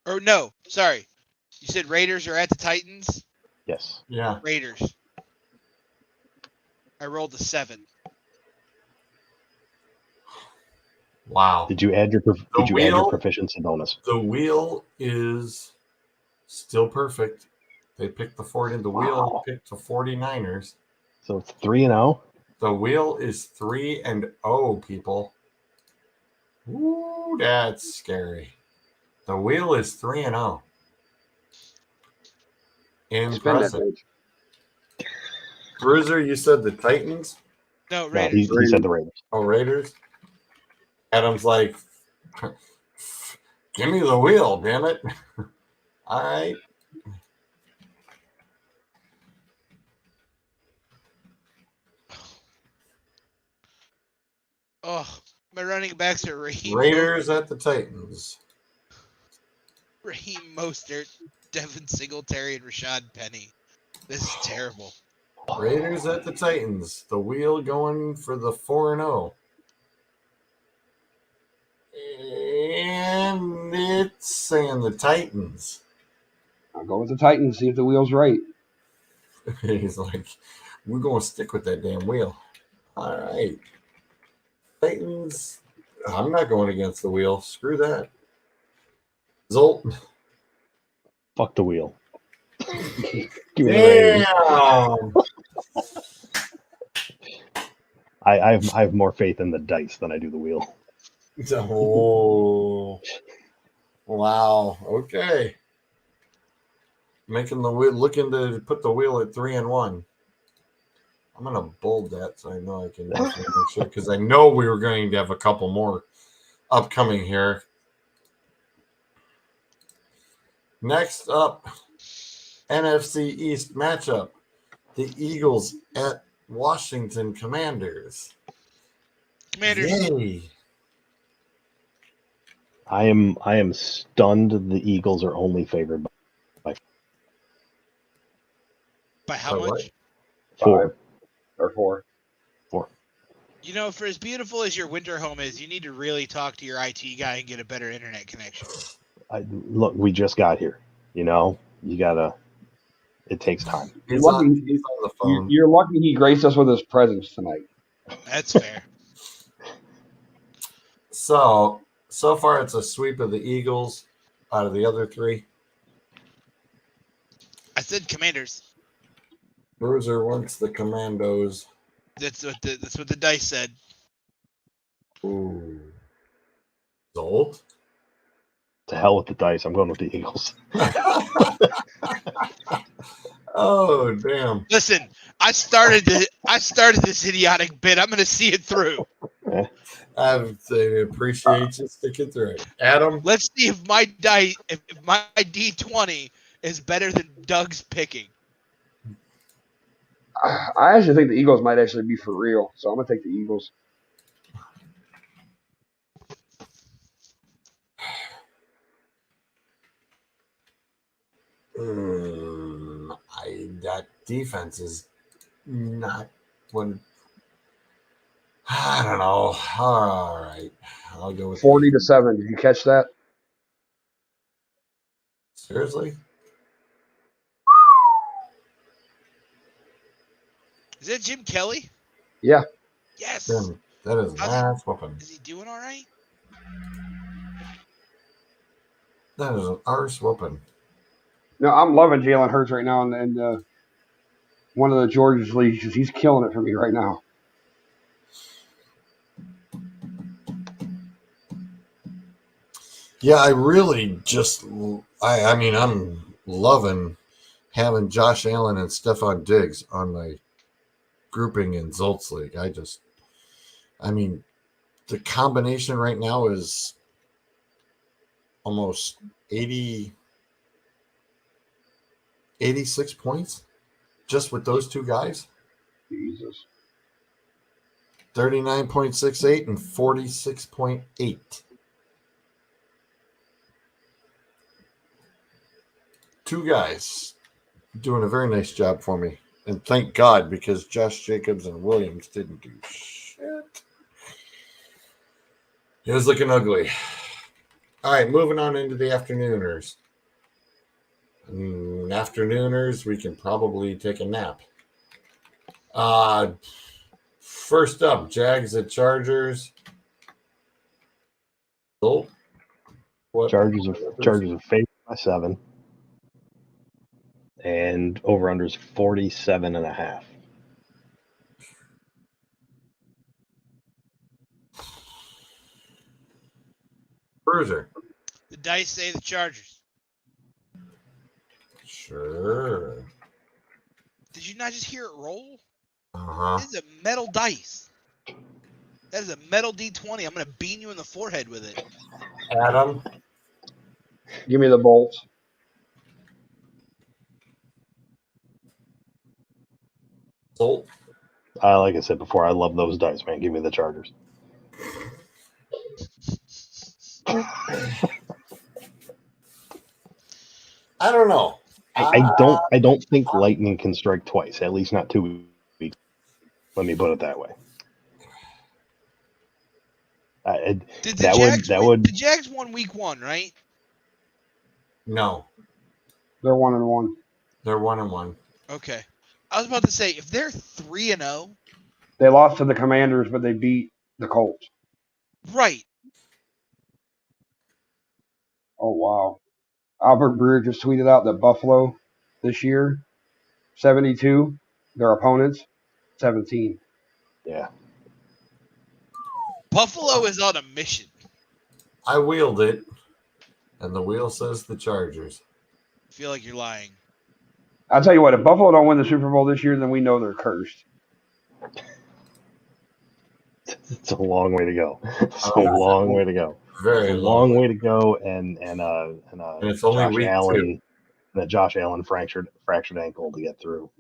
Or no, sorry. You said Raiders are at the Titans?
Yes.
Yeah.
Raiders. I rolled a 7.
Wow.
Did you add your
wheel?
proficiency bonus?
The wheel is still perfect. They picked the 40. The wheel
Wow.
picked the 49ers.
So it's 3-0.
The wheel is 3-0, people. Ooh, that's scary. The wheel is 3-0.
Spin that
Impressive.
bitch.
Bruiser, you said the Titans?
No,
No,
Raiders.
he said the Raiders.
Oh, Raiders? Adam's like, give me the wheel, damn it. All right.
Oh, my running backs are
Raiders at the Titans.
Raheem Mostert, Devin Singletary, and Rashad Penny. This is terrible.
Raiders at the Titans. The wheel going for the 4-0. And it's saying the Titans.
I'll go with the Titans, see if the wheel's right.
He's like, we're going to stick with that damn wheel. All right. Titans. I'm not going against the wheel. Screw that. Zolt.
Fuck the wheel. Give me the Raiders.
Damn.
I have more faith in the dice than I do the wheel.
Oh. Wow. Okay. Making the wheel, looking to put the wheel at 3-1. I'm gonna bold that so I know I can make sure, because I know we were going to have a couple more upcoming here. Next up, NFC East matchup: the Eagles at Washington Commanders.
Commanders.
Yay!
I am stunned. The Eagles are only favored by
By how
By
much?
what?
4.
Or 4.
You know, for as beautiful as your winter home is, you need to really talk to your IT guy and get a better internet connection.
Look, we just got here. You know, you gotta. It takes time.
He's
Lucky-
on the phone.
You're lucky he graced us with his presence tonight.
That's fair.
So far it's a sweep of the Eagles out of the other three.
I said Commanders.
Bruiser wants the Commandos.
That's what the dice said.
Ooh. Zolt?
To hell with the dice. I'm going with the Eagles.
Oh, damn.
Listen, I started this idiotic bit. I'm going to see it through.
I appreciate you sticking through it. Adam?
Let's see if my D20 is better than Doug's picking.
I actually think the Eagles might actually be for real, so I'm going to take the Eagles.
That defense is not one. I don't know. All right. I'll go with
40-7. Did you catch that?
Seriously?
Is that Jim Kelly?
Yeah.
Yes.
Damn, that is an ass whooping.
Is he doing all right?
That is an arse whooping.
No, I'm loving Jalen Hurts right now, and one of the Georgia's leagues. He's killing it for me right now.
Yeah, I really just, I mean, I'm loving having Josh Allen and Stephon Diggs on my grouping in Zolt's League. I mean, the combination right now is almost 86 points just with those two guys.
Jesus.
39.68 and 46.8. two guys doing a very nice job for me. And thank God, because Josh Jacobs and Williams didn't do shit. It was looking ugly. All right, moving on into the afternooners. Afternooners, we can probably take a nap. First up, Jags at Chargers. Oh, what?
Chargers are favored by 7. And over-under is 47.5.
Bruiser.
The dice say the Chargers.
Sure.
Did you not just hear it roll?
Uh-huh.
This is a metal dice. That is a metal D20. I'm going to bean you in the forehead with it.
Adam.
Give me the Bolts.
Solt.
Like I said before, I love those dice, man. Give me the Chargers.
I don't know.
I don't think lightning can strike twice. At least not 2 weeks. Let me put it that way.
Did the Jags won week 1, right?
No.
They're 1-1.
They're 1-1.
Okay. I was about to say, if they're 3-0.
They lost to the Commanders, but they beat the Colts.
Right.
Oh, wow. Albert Breer just tweeted out that Buffalo this year, 72. Their opponents, 17.
Yeah.
Buffalo is on a mission.
I wheeled it, and the wheel says the Chargers.
I feel like you're lying.
I'll tell you what, if Buffalo don't win the Super Bowl this year, then we know they're cursed.
It's a long way to go. It's a long way to go.
Very
long way to go, and
it's only
Josh
week
Allen, that Josh Allen fractured ankle to get through.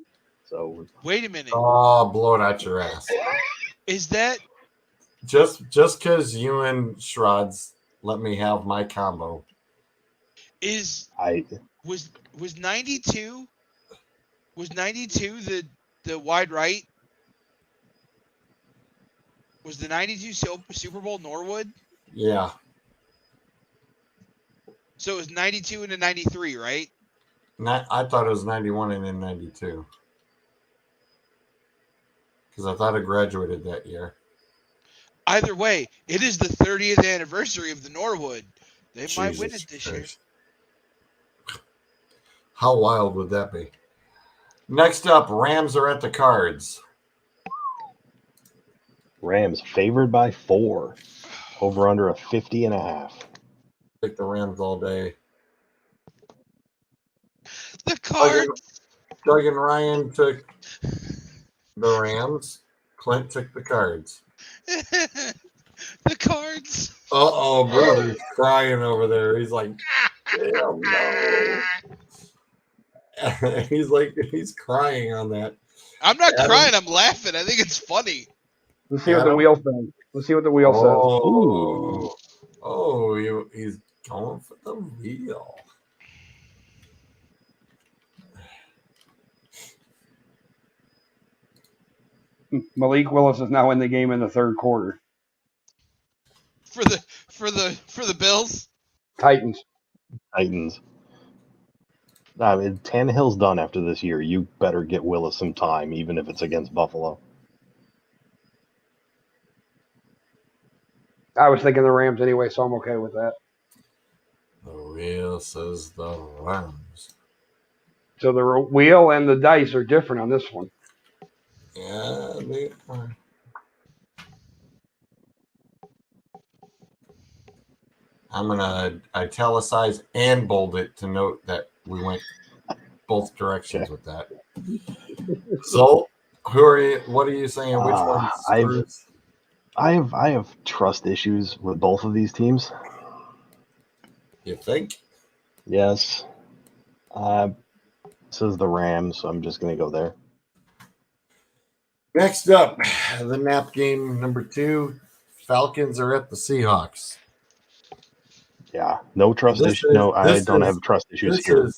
So
wait a minute.
Oh, blow it out your ass.
Is that
just because you and Shrods let me have my combo?
Was 92? Was 92 the wide right? Was the 92 Super Bowl Norwood?
Yeah.
So it was 92 into 93, right?
I thought it was 91 and then 92. Because I thought I graduated that year.
Either way, it is the 30th anniversary of the Norwood. They might win it this year.
How wild would that be? Next up, Rams are at the Cards.
Rams favored by 4. Over under a 50.5.
Take the Rams all day.
The Cards.
Doug and Ryan took the Rams. Clint took the Cards.
The Cards.
Uh-oh, brother's crying over there. He's like, damn no. he's crying on that.
I'm not crying. I'm laughing. I think it's funny.
Let's see what the wheel says. Let's see what the wheel says.
He's going for the wheel.
Malik Willis is now in the game in the third quarter.
For the Bills?
Titans.
I mean, Tannehill's done after this year. You better get Willis some time, even if it's against Buffalo.
I was thinking the Rams anyway, so I'm okay with that.
The wheel says the Rams.
So the wheel and the dice are different on this one.
Yeah, they are. I'm going to italicize and bold it to note that we went both directions with that. So, what are you saying? Which one's
I have trust issues with both of these teams.
You think?
Yes. This is the Rams, so I'm just going to go there.
Next up, the nap game number 2. Falcons are at the Seahawks.
Yeah, no trust issues. No, I don't have trust issues here.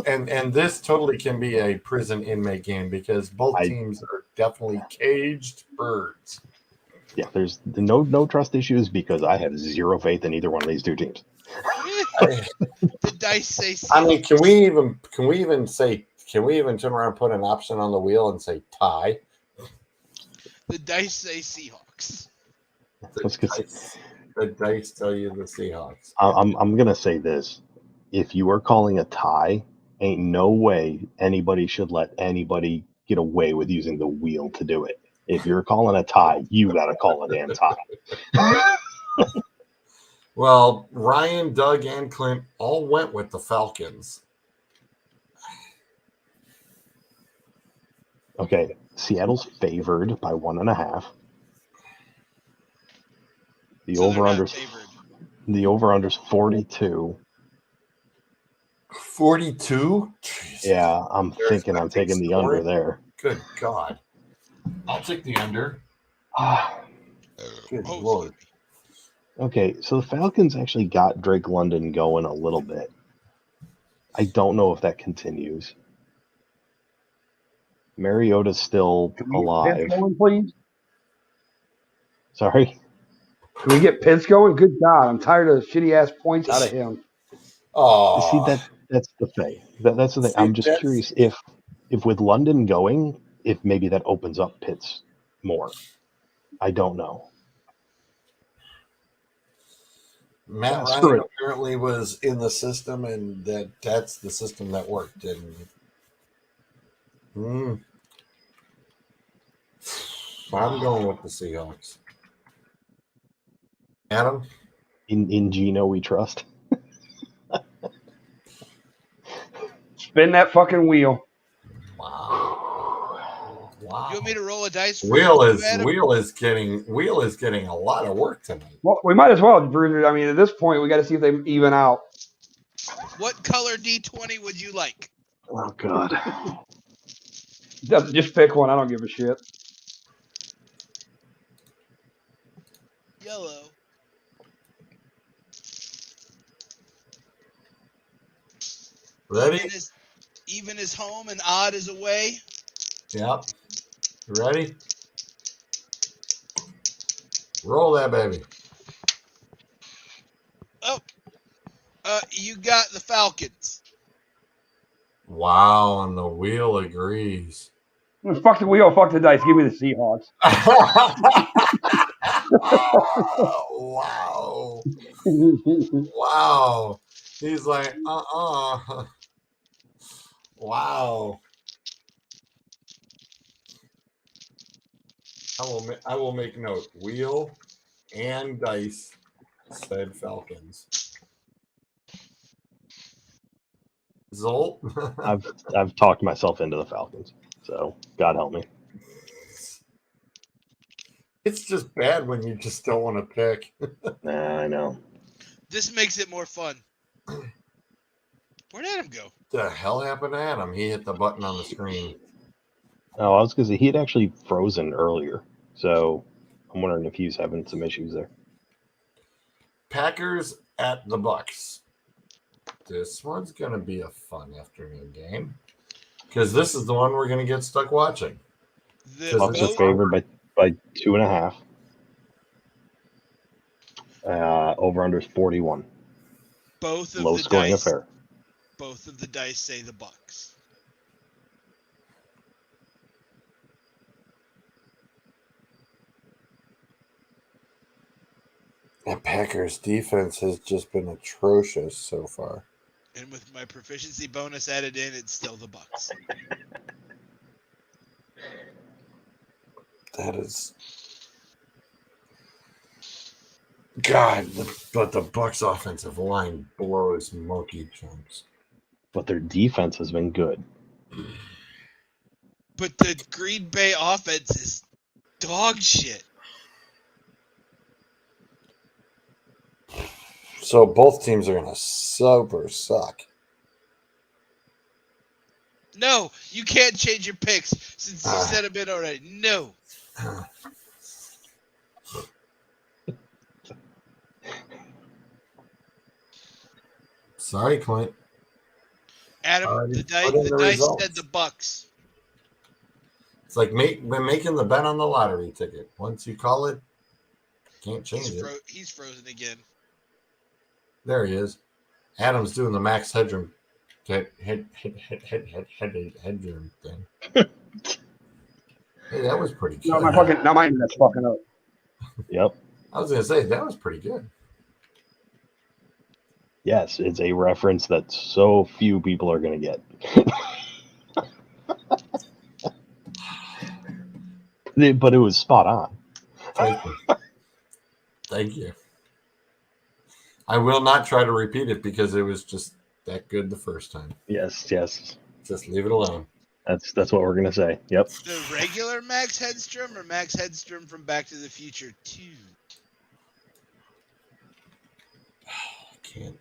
And this totally can be a prison inmate game because both teams are definitely caged birds.
Yeah, there's no trust issues because I have zero faith in either one of these two teams.
The dice say Seahawks.
I mean, can we even turn around and put an option on the wheel and say tie?
The dice say Seahawks.
The dice tell you the Seahawks.
I'm gonna say this: if you are calling a tie, ain't no way anybody should let anybody get away with using the wheel to do it. If you're calling a tie, you gotta call a damn tie.
Well, Ryan, Doug, and Clint all went with the Falcons.
Okay, Seattle's favored by 1.5. The
So they're not
over-under's
favored.
the over-under's 42.
42?
Yeah, I'm taking the under there.
Good God. I'll take the under. Good
Oh,
Lord.
Okay, so the Falcons actually got Drake London going a little bit. I don't know if that continues. Mariota's still
Can we get
alive.
Pitts going, please?
Sorry.
Can we get Pitts going? Good God, I'm tired of shitty ass points out of him.
Oh,
See, that's the thing. That's the thing. I'm just curious if with London going, if maybe that opens up Pitts more. I don't know.
Matt
Screw
Ryan
it.
apparently was in the system, and that's the system that worked. And I'm going with the Seahawks. Adam?
In Gino we trust.
Spin that fucking wheel.
Wow.
You want me to roll a dice for
Wheel
you, Adam?
is getting a lot of work tonight.
Well, we might as well, Bruiser. I mean, at this point, we got to see if they even out.
What color D20 would you like?
Oh God.
Just pick one. I don't give a shit.
Yellow.
Ready?
Even is home and odd is away.
Yep. Ready? Roll that baby.
Oh, you got the Falcons.
Wow, and the wheel agrees.
Fuck the wheel. Fuck the dice. Give me the Seahawks.
Wow. Wow. He's like, Wow. I will make note. Wheel and dice said Falcons. Zolt?
I've talked myself into the Falcons. So God help me.
It's just bad when you just don't want to pick.
Nah, I know.
This makes it more fun. Where'd Adam go?
The hell happened to Adam? He hit the button on the screen.
Oh, I was gonna say he had actually frozen earlier. So I'm wondering if he's having some issues there.
Packers at the Bucks. This one's going to be a fun afternoon game because this is the one we're going to get stuck watching.
The
Bucks are favored by 2.5. Over under is 41.
Both of
Low
the
scoring
dice.
affair.
Both of the dice say the Bucks.
And Packers defense has just been atrocious so far.
And with my proficiency bonus added in, it's still the Bucks.
That is God, but the Bucks offensive line blows monkey chunks.
But their defense has been good.
But the Green Bay offense is dog shit.
So both teams are going to super suck.
No, you can't change your picks since you said them in already. No.
Sorry, Clint.
Adam,
Already
the
put in the
dice
results.
said the Bucks.
It's like when making the bet on the lottery ticket. Once you call it, can't change it.
He's frozen again.
There he is. Adam's doing the max headroom headroom thing. Hey, that was pretty good.
Now my internet's fucking up.
Yep.
I was gonna say that was pretty good.
Yes, it's a reference that so few people are going to get. But it was spot on.
Thank you. Thank you. I will not try to repeat it because it was just that good the first time.
Yes.
Just leave it alone.
That's what we're going to say. Yep.
The regular Max Headstrom or Max Headstrom from Back to the Future 2?
I can't.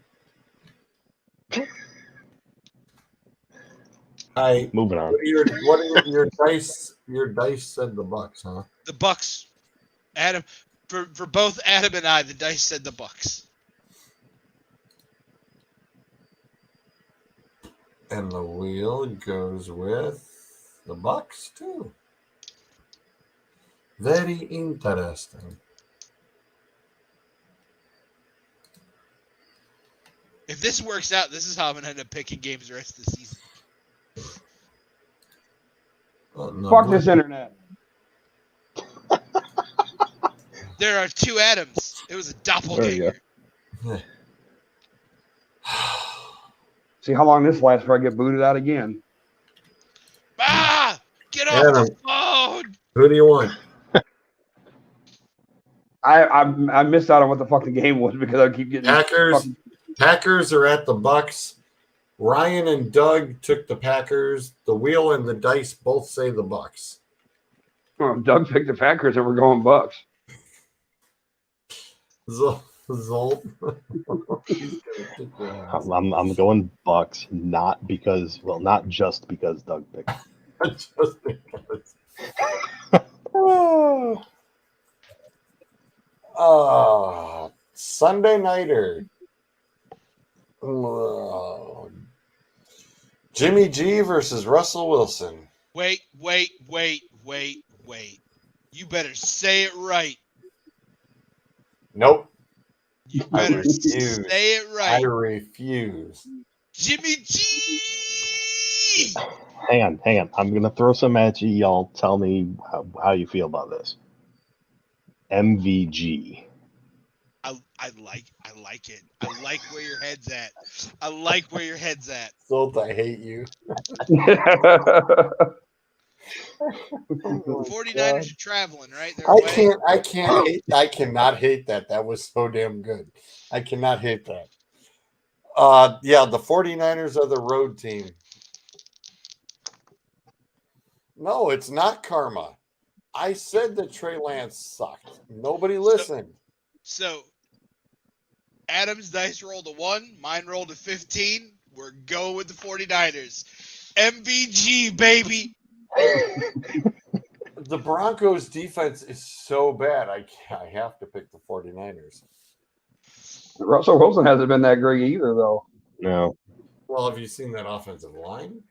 Moving on.
What are your dice? Your dice said the Bucks, huh?
The Bucks. Adam, for both Adam and I, the dice said the Bucks.
And the wheel goes with the Bucks too. Very interesting.
If this works out, this is how I'm going to end up picking games the rest of the season.
No,
Fuck this internet.
There are two Adams. It was a doppelganger.
See how long this lasts before I get booted out again.
Ah! Get off
Adam,
the phone!
who do you want?
I missed out on what the fuck the game was because I keep getting
Packers are at the Bucks. Ryan and Doug took the Packers. The wheel and the dice both say the Bucks.
Oh, Doug picked the Packers and we're going Bucks.
Zolt.
I'm going Bucks, not just because Doug picked.
Just because. Sunday nighter. Jimmy G versus Russell Wilson.
Wait. You better say it right.
Nope.
You better say it right.
I refuse.
Jimmy G!
Hang on. I'm going to throw some at you. Y'all tell me how you feel about this. MVG.
I like it. I like where your head's at.
Zolt, I hate you.
49ers are traveling, right?
I cannot hate that. That was so damn good. I cannot hate that. Yeah, the 49ers are the road team. No, it's not karma. I said that Trey Lance sucked. Nobody listened.
So Adam's dice rolled a 1, mine rolled a 15. We're going with the 49ers. MVG, baby.
The Broncos defense is so bad. I have to pick the 49ers.
Russell Wilson hasn't been that great either, though.
No.
Well, have you seen that offensive line?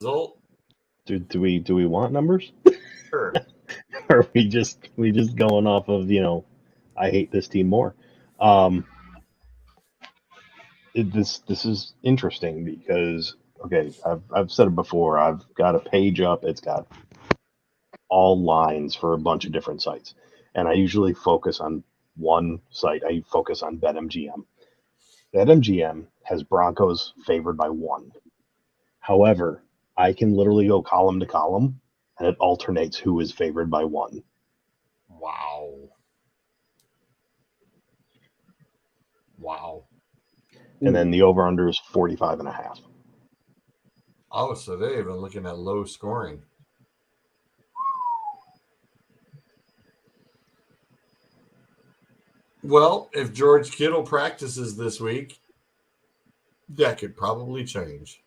Zolt?
Do we want numbers?
Sure.
Or are we just going off of, I hate this team more. This is interesting because, okay, I've said it before. I've got a page up. It's got all lines for a bunch of different sites, and I usually focus on one site. I focus on BetMGM. BetMGM has Broncos favored by 1. However, I can literally go column to column, and it alternates who is favored by 1.
Wow.
And then the over-under is 45.5.
Oh, so they've been looking at low scoring. Well, if George Kittle practices this week, that could probably change.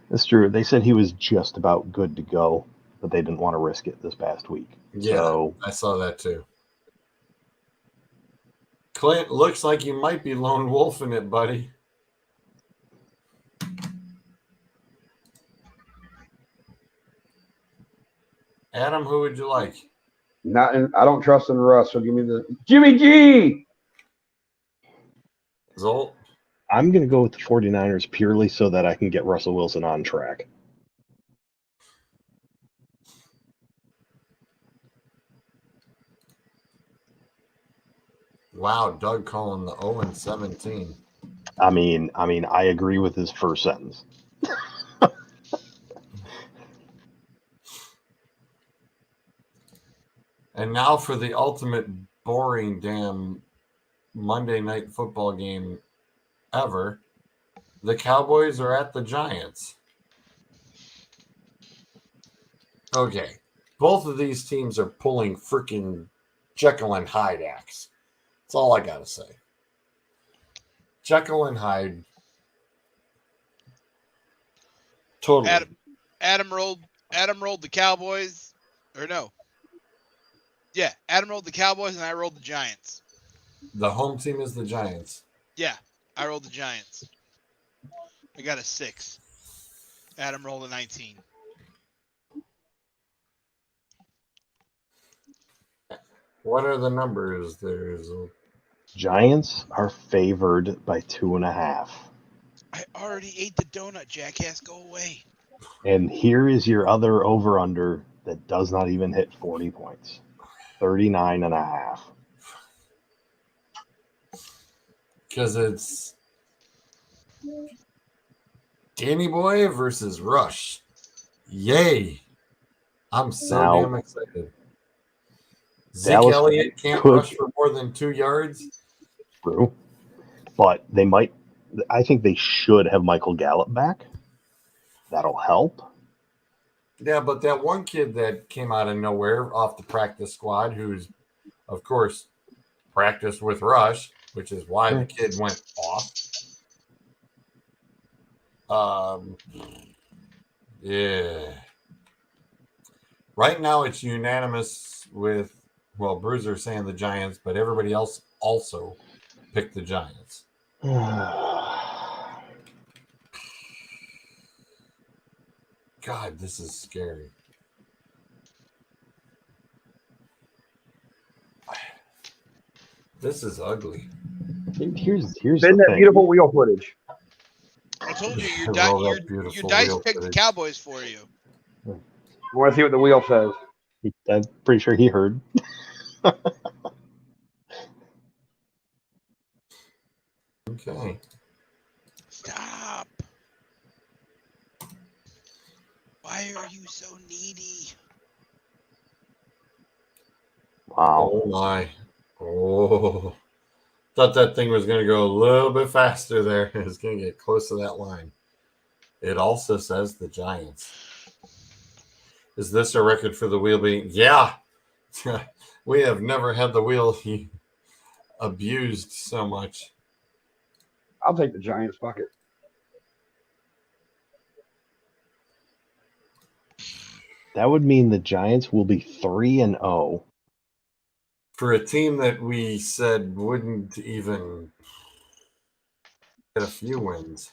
That's true. They said he was just about good to go, but they didn't want to risk it this past week.
Yeah,
So
I saw that too. Clint, looks like you might be lone wolfing it, buddy. Adam, who would you like?
I don't trust in Russ, so give me the Jimmy G.
Zolt?
I'm going to go with the 49ers purely so that I can get Russell Wilson on track.
Wow, Doug calling the 0-17.
I mean, I agree with his first sentence.
And now for the ultimate boring damn Monday night football game ever. The Cowboys are at the Giants. Okay. Both of these teams are pulling freaking Jekyll and Hyde acts. That's all I got to say. Jekyll and Hyde. Totally.
Adam rolled the Cowboys, or no? Yeah, Adam rolled the Cowboys and I rolled the Giants.
The home team is the Giants.
Yeah, I rolled the Giants. I got a 6. Adam rolled a 19.
What are the numbers?
Giants are favored by 2.5.
I already ate the donut, jackass. Go away.
And here is your other over-under that does not even hit 40 points. 39.5.
Because it's Danny Boy versus Rush. Yay. I'm so
Now,
damn excited. Zeke
Dallas
Elliott can't
could-
rush for more than 2 yards.
True. But they might. I think they should have Michael Gallup back. That'll help.
Yeah, but that one kid that came out of nowhere off the practice squad, who's, of course, practiced with Rush, which is why the kid went off. Yeah. Right now, it's unanimous with, well, Bruiser saying the Giants, but everybody else also picked the Giants. God, this is scary. This is ugly.
Here's
Spin
the
that
thing.
beautiful wheel footage.
I told you,
Roll that
your
beautiful
dice
wheel
picked the
footage.
Cowboys for you.
I want to see what the wheel says.
I'm pretty sure he heard.
Okay.
Stop. Why are you so needy?
Wow.
Oh, my. Oh. Thought that thing was going to go a little bit faster there. It's going to get close to that line. It also says the Giants. Is this a record for the wheel being? Yeah. We have never had the wheel abused so much.
I'll take the Giants bucket.
That would mean the Giants will be 3-0.
For a team that we said wouldn't even get a few wins.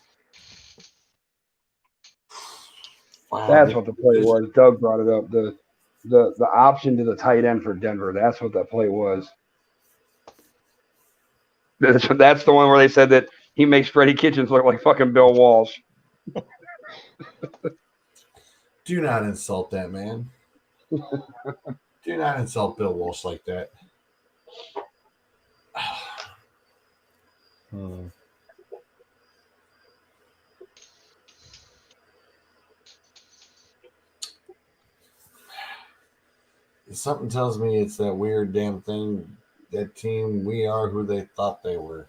Wow,
That's what the play was. Doug brought it up. The option to the tight end for Denver. That's what that play was. That's the one where they said that he makes Freddie Kitchens look like fucking Bill Walsh.
Do not insult that man. Do not insult Bill Walsh like that. Something tells me it's that weird damn thing. That team, we are who they thought they were.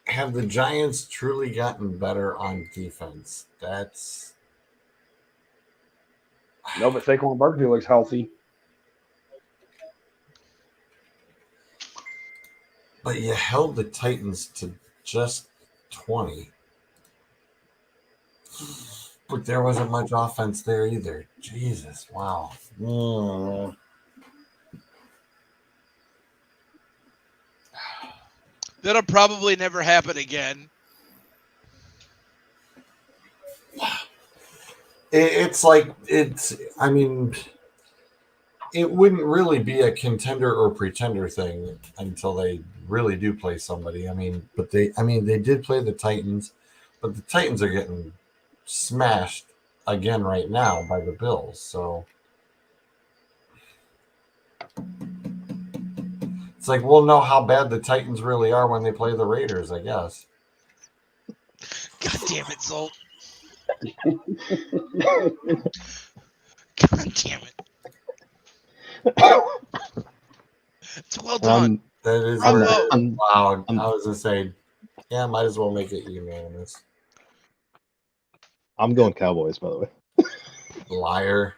Have the Giants truly gotten better on defense? That's
No, but Saquon Barkley looks healthy.
But you held the Titans to just 20. But there wasn't much offense there either. Jesus, wow.
That'll probably never happen again.
It's like I mean, it wouldn't really be a contender or pretender thing until they really do play somebody. I mean, they did play the Titans, but the Titans are getting smashed again right now by the Bills. So it's like we'll know how bad the Titans really are when they play the Raiders, I guess.
God damn it, Zolt. God damn it. It's well done.
That is
Bravo.
wow. I was gonna say, yeah, might as well make it unanimous.
I'm going Cowboys, by the way.
Liar.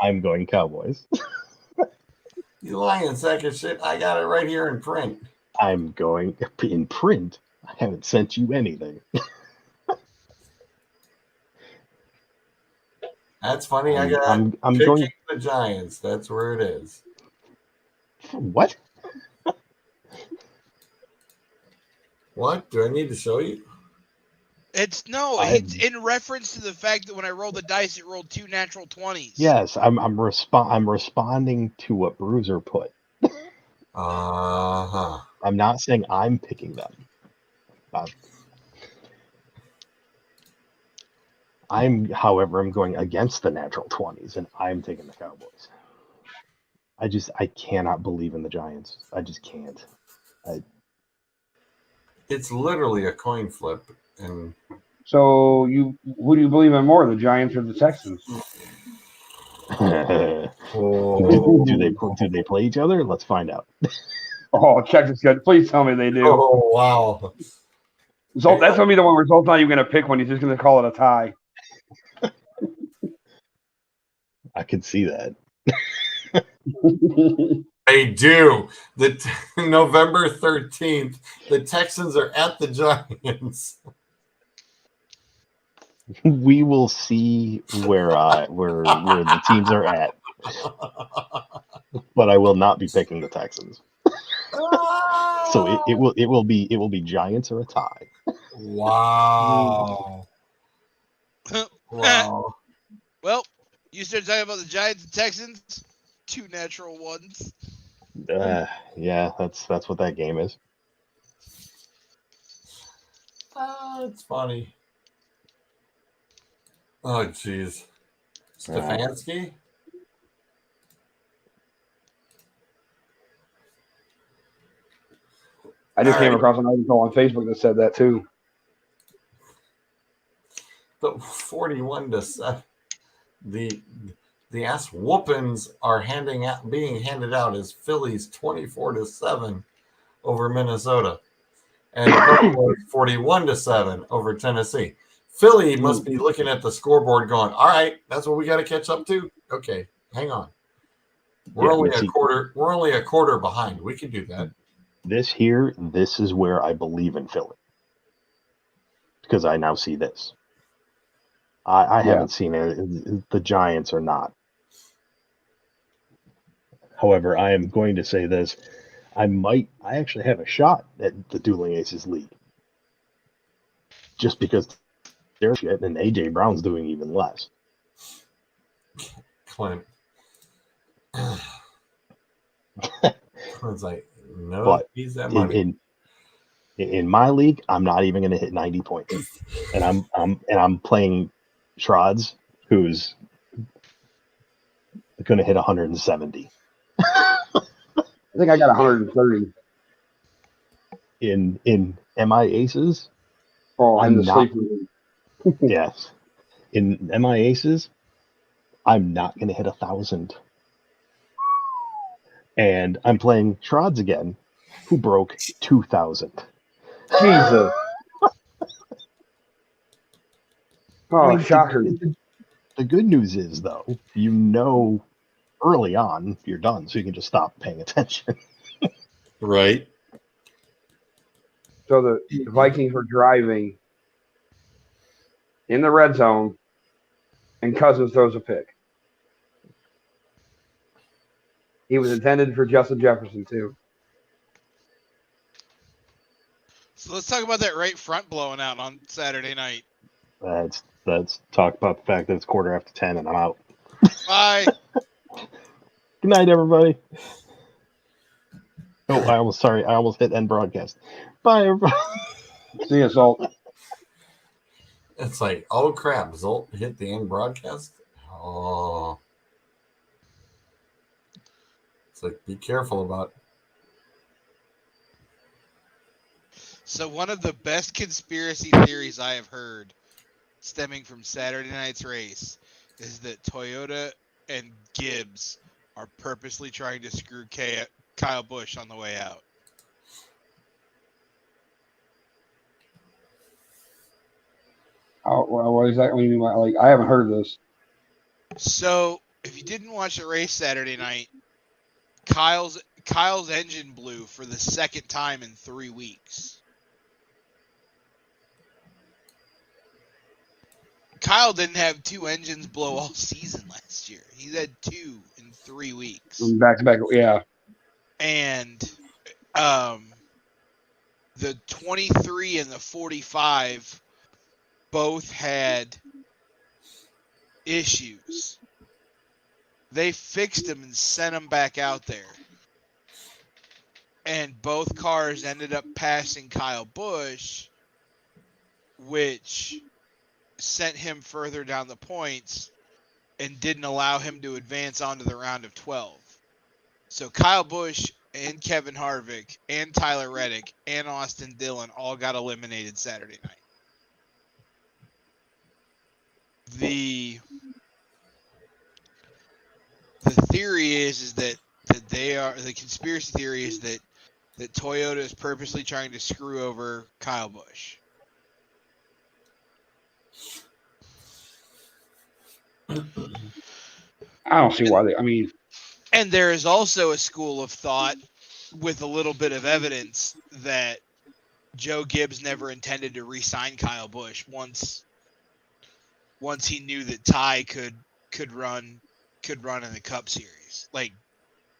I'm going Cowboys.
You lying sack of shit. I got it right here in print.
I'm going in print. I haven't sent you anything.
That's funny. I got
I'm
picking
going.
the Giants. That's where it is.
What?
What? Do I need to show you?
It's in reference to the fact that when I rolled the dice, it rolled 2 natural 20s.
Yes, I'm responding to what Bruiser put.
Uh-huh.
I'm not saying I'm picking them. However, I'm going against the natural 20s, and I'm taking the Cowboys. I cannot believe in the Giants. I just can't.
It's literally a coin flip, and
So who do you believe in more, the Giants or the Texans?
do they play each other? Let's find out.
Oh, check this good. Please tell me they do.
Oh wow!
So that's gonna be the one where Zolt's not even gonna pick one. He's just gonna call it a tie.
I could see that.
They do. November 13th, the Texans are at the Giants.
We will see where the teams are at, but I will not be picking the Texans. So it will be Giants or a tie.
Wow. Wow.
Well, you started talking about the Giants and Texans. 2 natural 1s.
Yeah, that's what that game is.
It's funny. Oh, jeez. Stefanski?
I just came across an article on Facebook that said that too.
But 41-7. The ass whoopings are being handed out as Phillies 24-7 over Minnesota, and 41-7 over Tennessee. Philly must be looking at the scoreboard, going, "All right, that's what we got to catch up to." Okay, hang on. We're only a quarter. We're only a quarter behind. We can do that.
This is where I believe in Philly, because I now see this. I haven't seen it. The Giants are not. However, I am going to say this. I actually have a shot at the Dueling Aces League. Just because they're shit and AJ Brown's doing even less.
Clint. Clint's like, no,
but
he's that money.
In my league, I'm not even going to hit 90 points, and I'm playing Shrods, who's going to hit 170.
I think I got 130
in MI Aces.
Oh, I'm not.
Yes, in MI Aces, I'm not going to hit 1,000. And I'm playing Shrods again, who broke 2,000.
Jesus. Oh, shocker.
The good news is, though, early on you're done, so you can just stop paying attention.
Right.
So the Vikings were driving in the red zone, and Cousins throws a pick. He was intended for Justin Jefferson too.
So let's talk about that right front blowing out on Saturday night.
Let's talk about the fact that it's 10:15 and I'm out.
Bye.
Good night, everybody. Oh, I almost hit end broadcast. Bye, everybody.
See you, Salt.
It's like, oh crap, Zolt hit the end broadcast. Oh, it's like, be careful about.
So one of the best conspiracy theories I have heard, stemming from Saturday night's race, is that Toyota and Gibbs are purposely trying to screw Kyle Busch on the way out.
Oh, well, what exactly do you mean by, like, I haven't heard of this.
So if you didn't watch the race Saturday night, Kyle's engine blew for the second time in 3 weeks. Kyle didn't have two engines blow all season last year. He's had 2 in 3 weeks.
Back to back, yeah.
And the 23 and the 45 both had issues. They fixed them and sent them back out there. And both cars ended up passing Kyle Busch, which sent him further down the points and didn't allow him to advance onto the round of 12. So Kyle Busch and Kevin Harvick and Tyler Reddick and Austin Dillon all got eliminated Saturday night. The theory is that they are, the conspiracy theory is that Toyota is purposely trying to screw over Kyle Busch.
I don't see why they. I mean,
And there is also a school of thought with a little bit of evidence that Joe Gibbs never intended to re-sign Kyle Busch once he knew that Ty could run in the Cup Series, like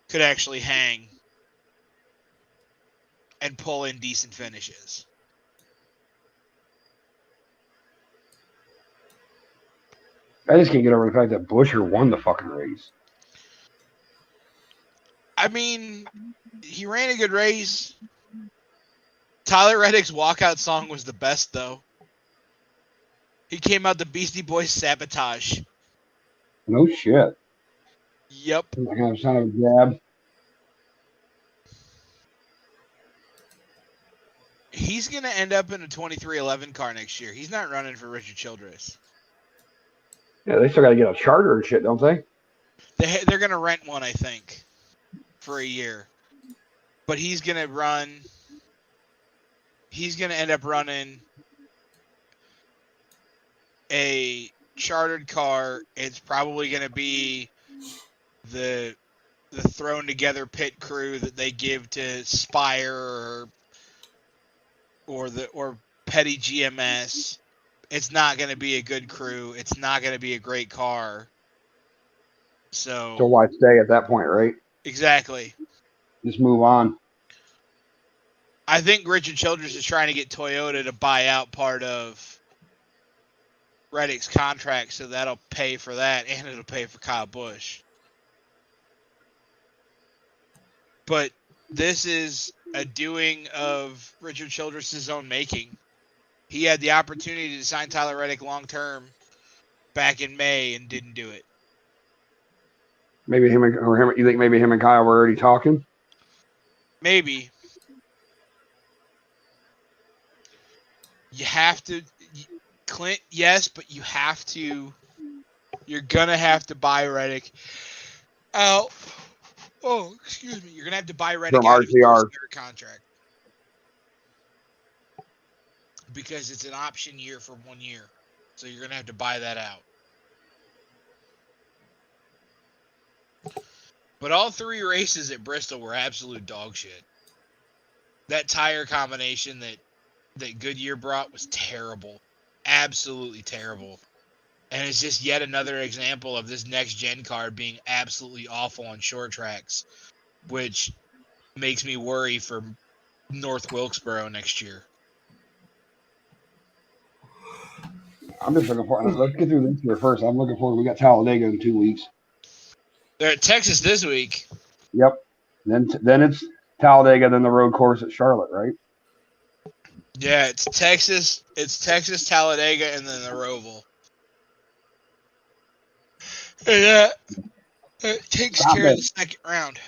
could actually hang and pull in decent finishes.
I just can't get over the fact that Busher won the fucking race.
I mean, he ran a good race. Tyler Reddick's walkout song was the best, though. He came out the Beastie Boys Sabotage.
No shit.
Yep.
I kind of sound of a jab.
He's going to end up in a 2311 car next year. He's not running for Richard Childress.
Yeah, they still got to get a charter and shit, don't they?
They're going to rent one, I think, for a year. But he's going to end up running a chartered car. It's probably going to be the thrown together pit crew that they give to Spire or Petty GMS. It's not going to be a good crew. It's not going to be a great car. So
why stay at that point, right?
Exactly.
Just move on.
I think Richard Childress is trying to get Toyota to buy out part of Reddick's contract, so that'll pay for that, and it'll pay for Kyle Busch. But this is a doing of Richard Childress' own making. He had the opportunity to sign Tyler Reddick long-term back in May and didn't do it.
Maybe him. You think maybe him and Kyle were already talking?
Maybe. You have to, Clint, yes, but you have to, you're going to have to buy Reddick out. Oh, excuse me. You're going to have to buy Reddick
From
out of his
RCR.
third contract. Because it's an option year for 1 year. So you're going to have to buy that out. But all 3 races at Bristol were absolute dog shit. That tire combination that Goodyear brought was terrible. absolutely terrible. And it's just yet another example of this next gen car being absolutely awful on short tracks, which makes me worry for North Wilkesboro next year.
I'm just looking for. Let's get through this year first. I'm looking forward. We got Talladega in 2 weeks.
They're at Texas this week.
Yep. Then it's Talladega, then the road course at Charlotte, right?
Yeah, it's Texas, Talladega, and then the Roval. And it takes
Stop
care of
it.
the second round.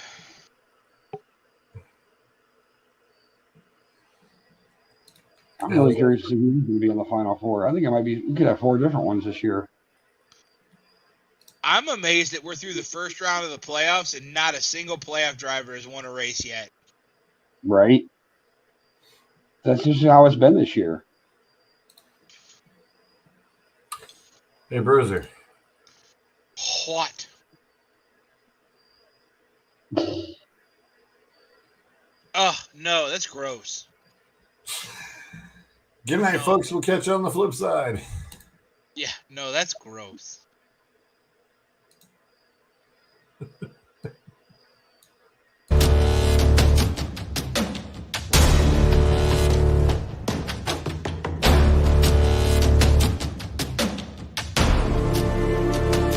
I'm really curious to see who's going to be in the Final Four. I think it might be. We could have 4 different ones this year.
I'm amazed that we're through the first round of the playoffs and not a single playoff driver has won a race yet.
Right. That's just how it's been this year.
Hey, Bruiser.
What? Oh, no, that's gross.
Good night, folks. We'll catch you on the flip side.
Yeah, no, that's gross.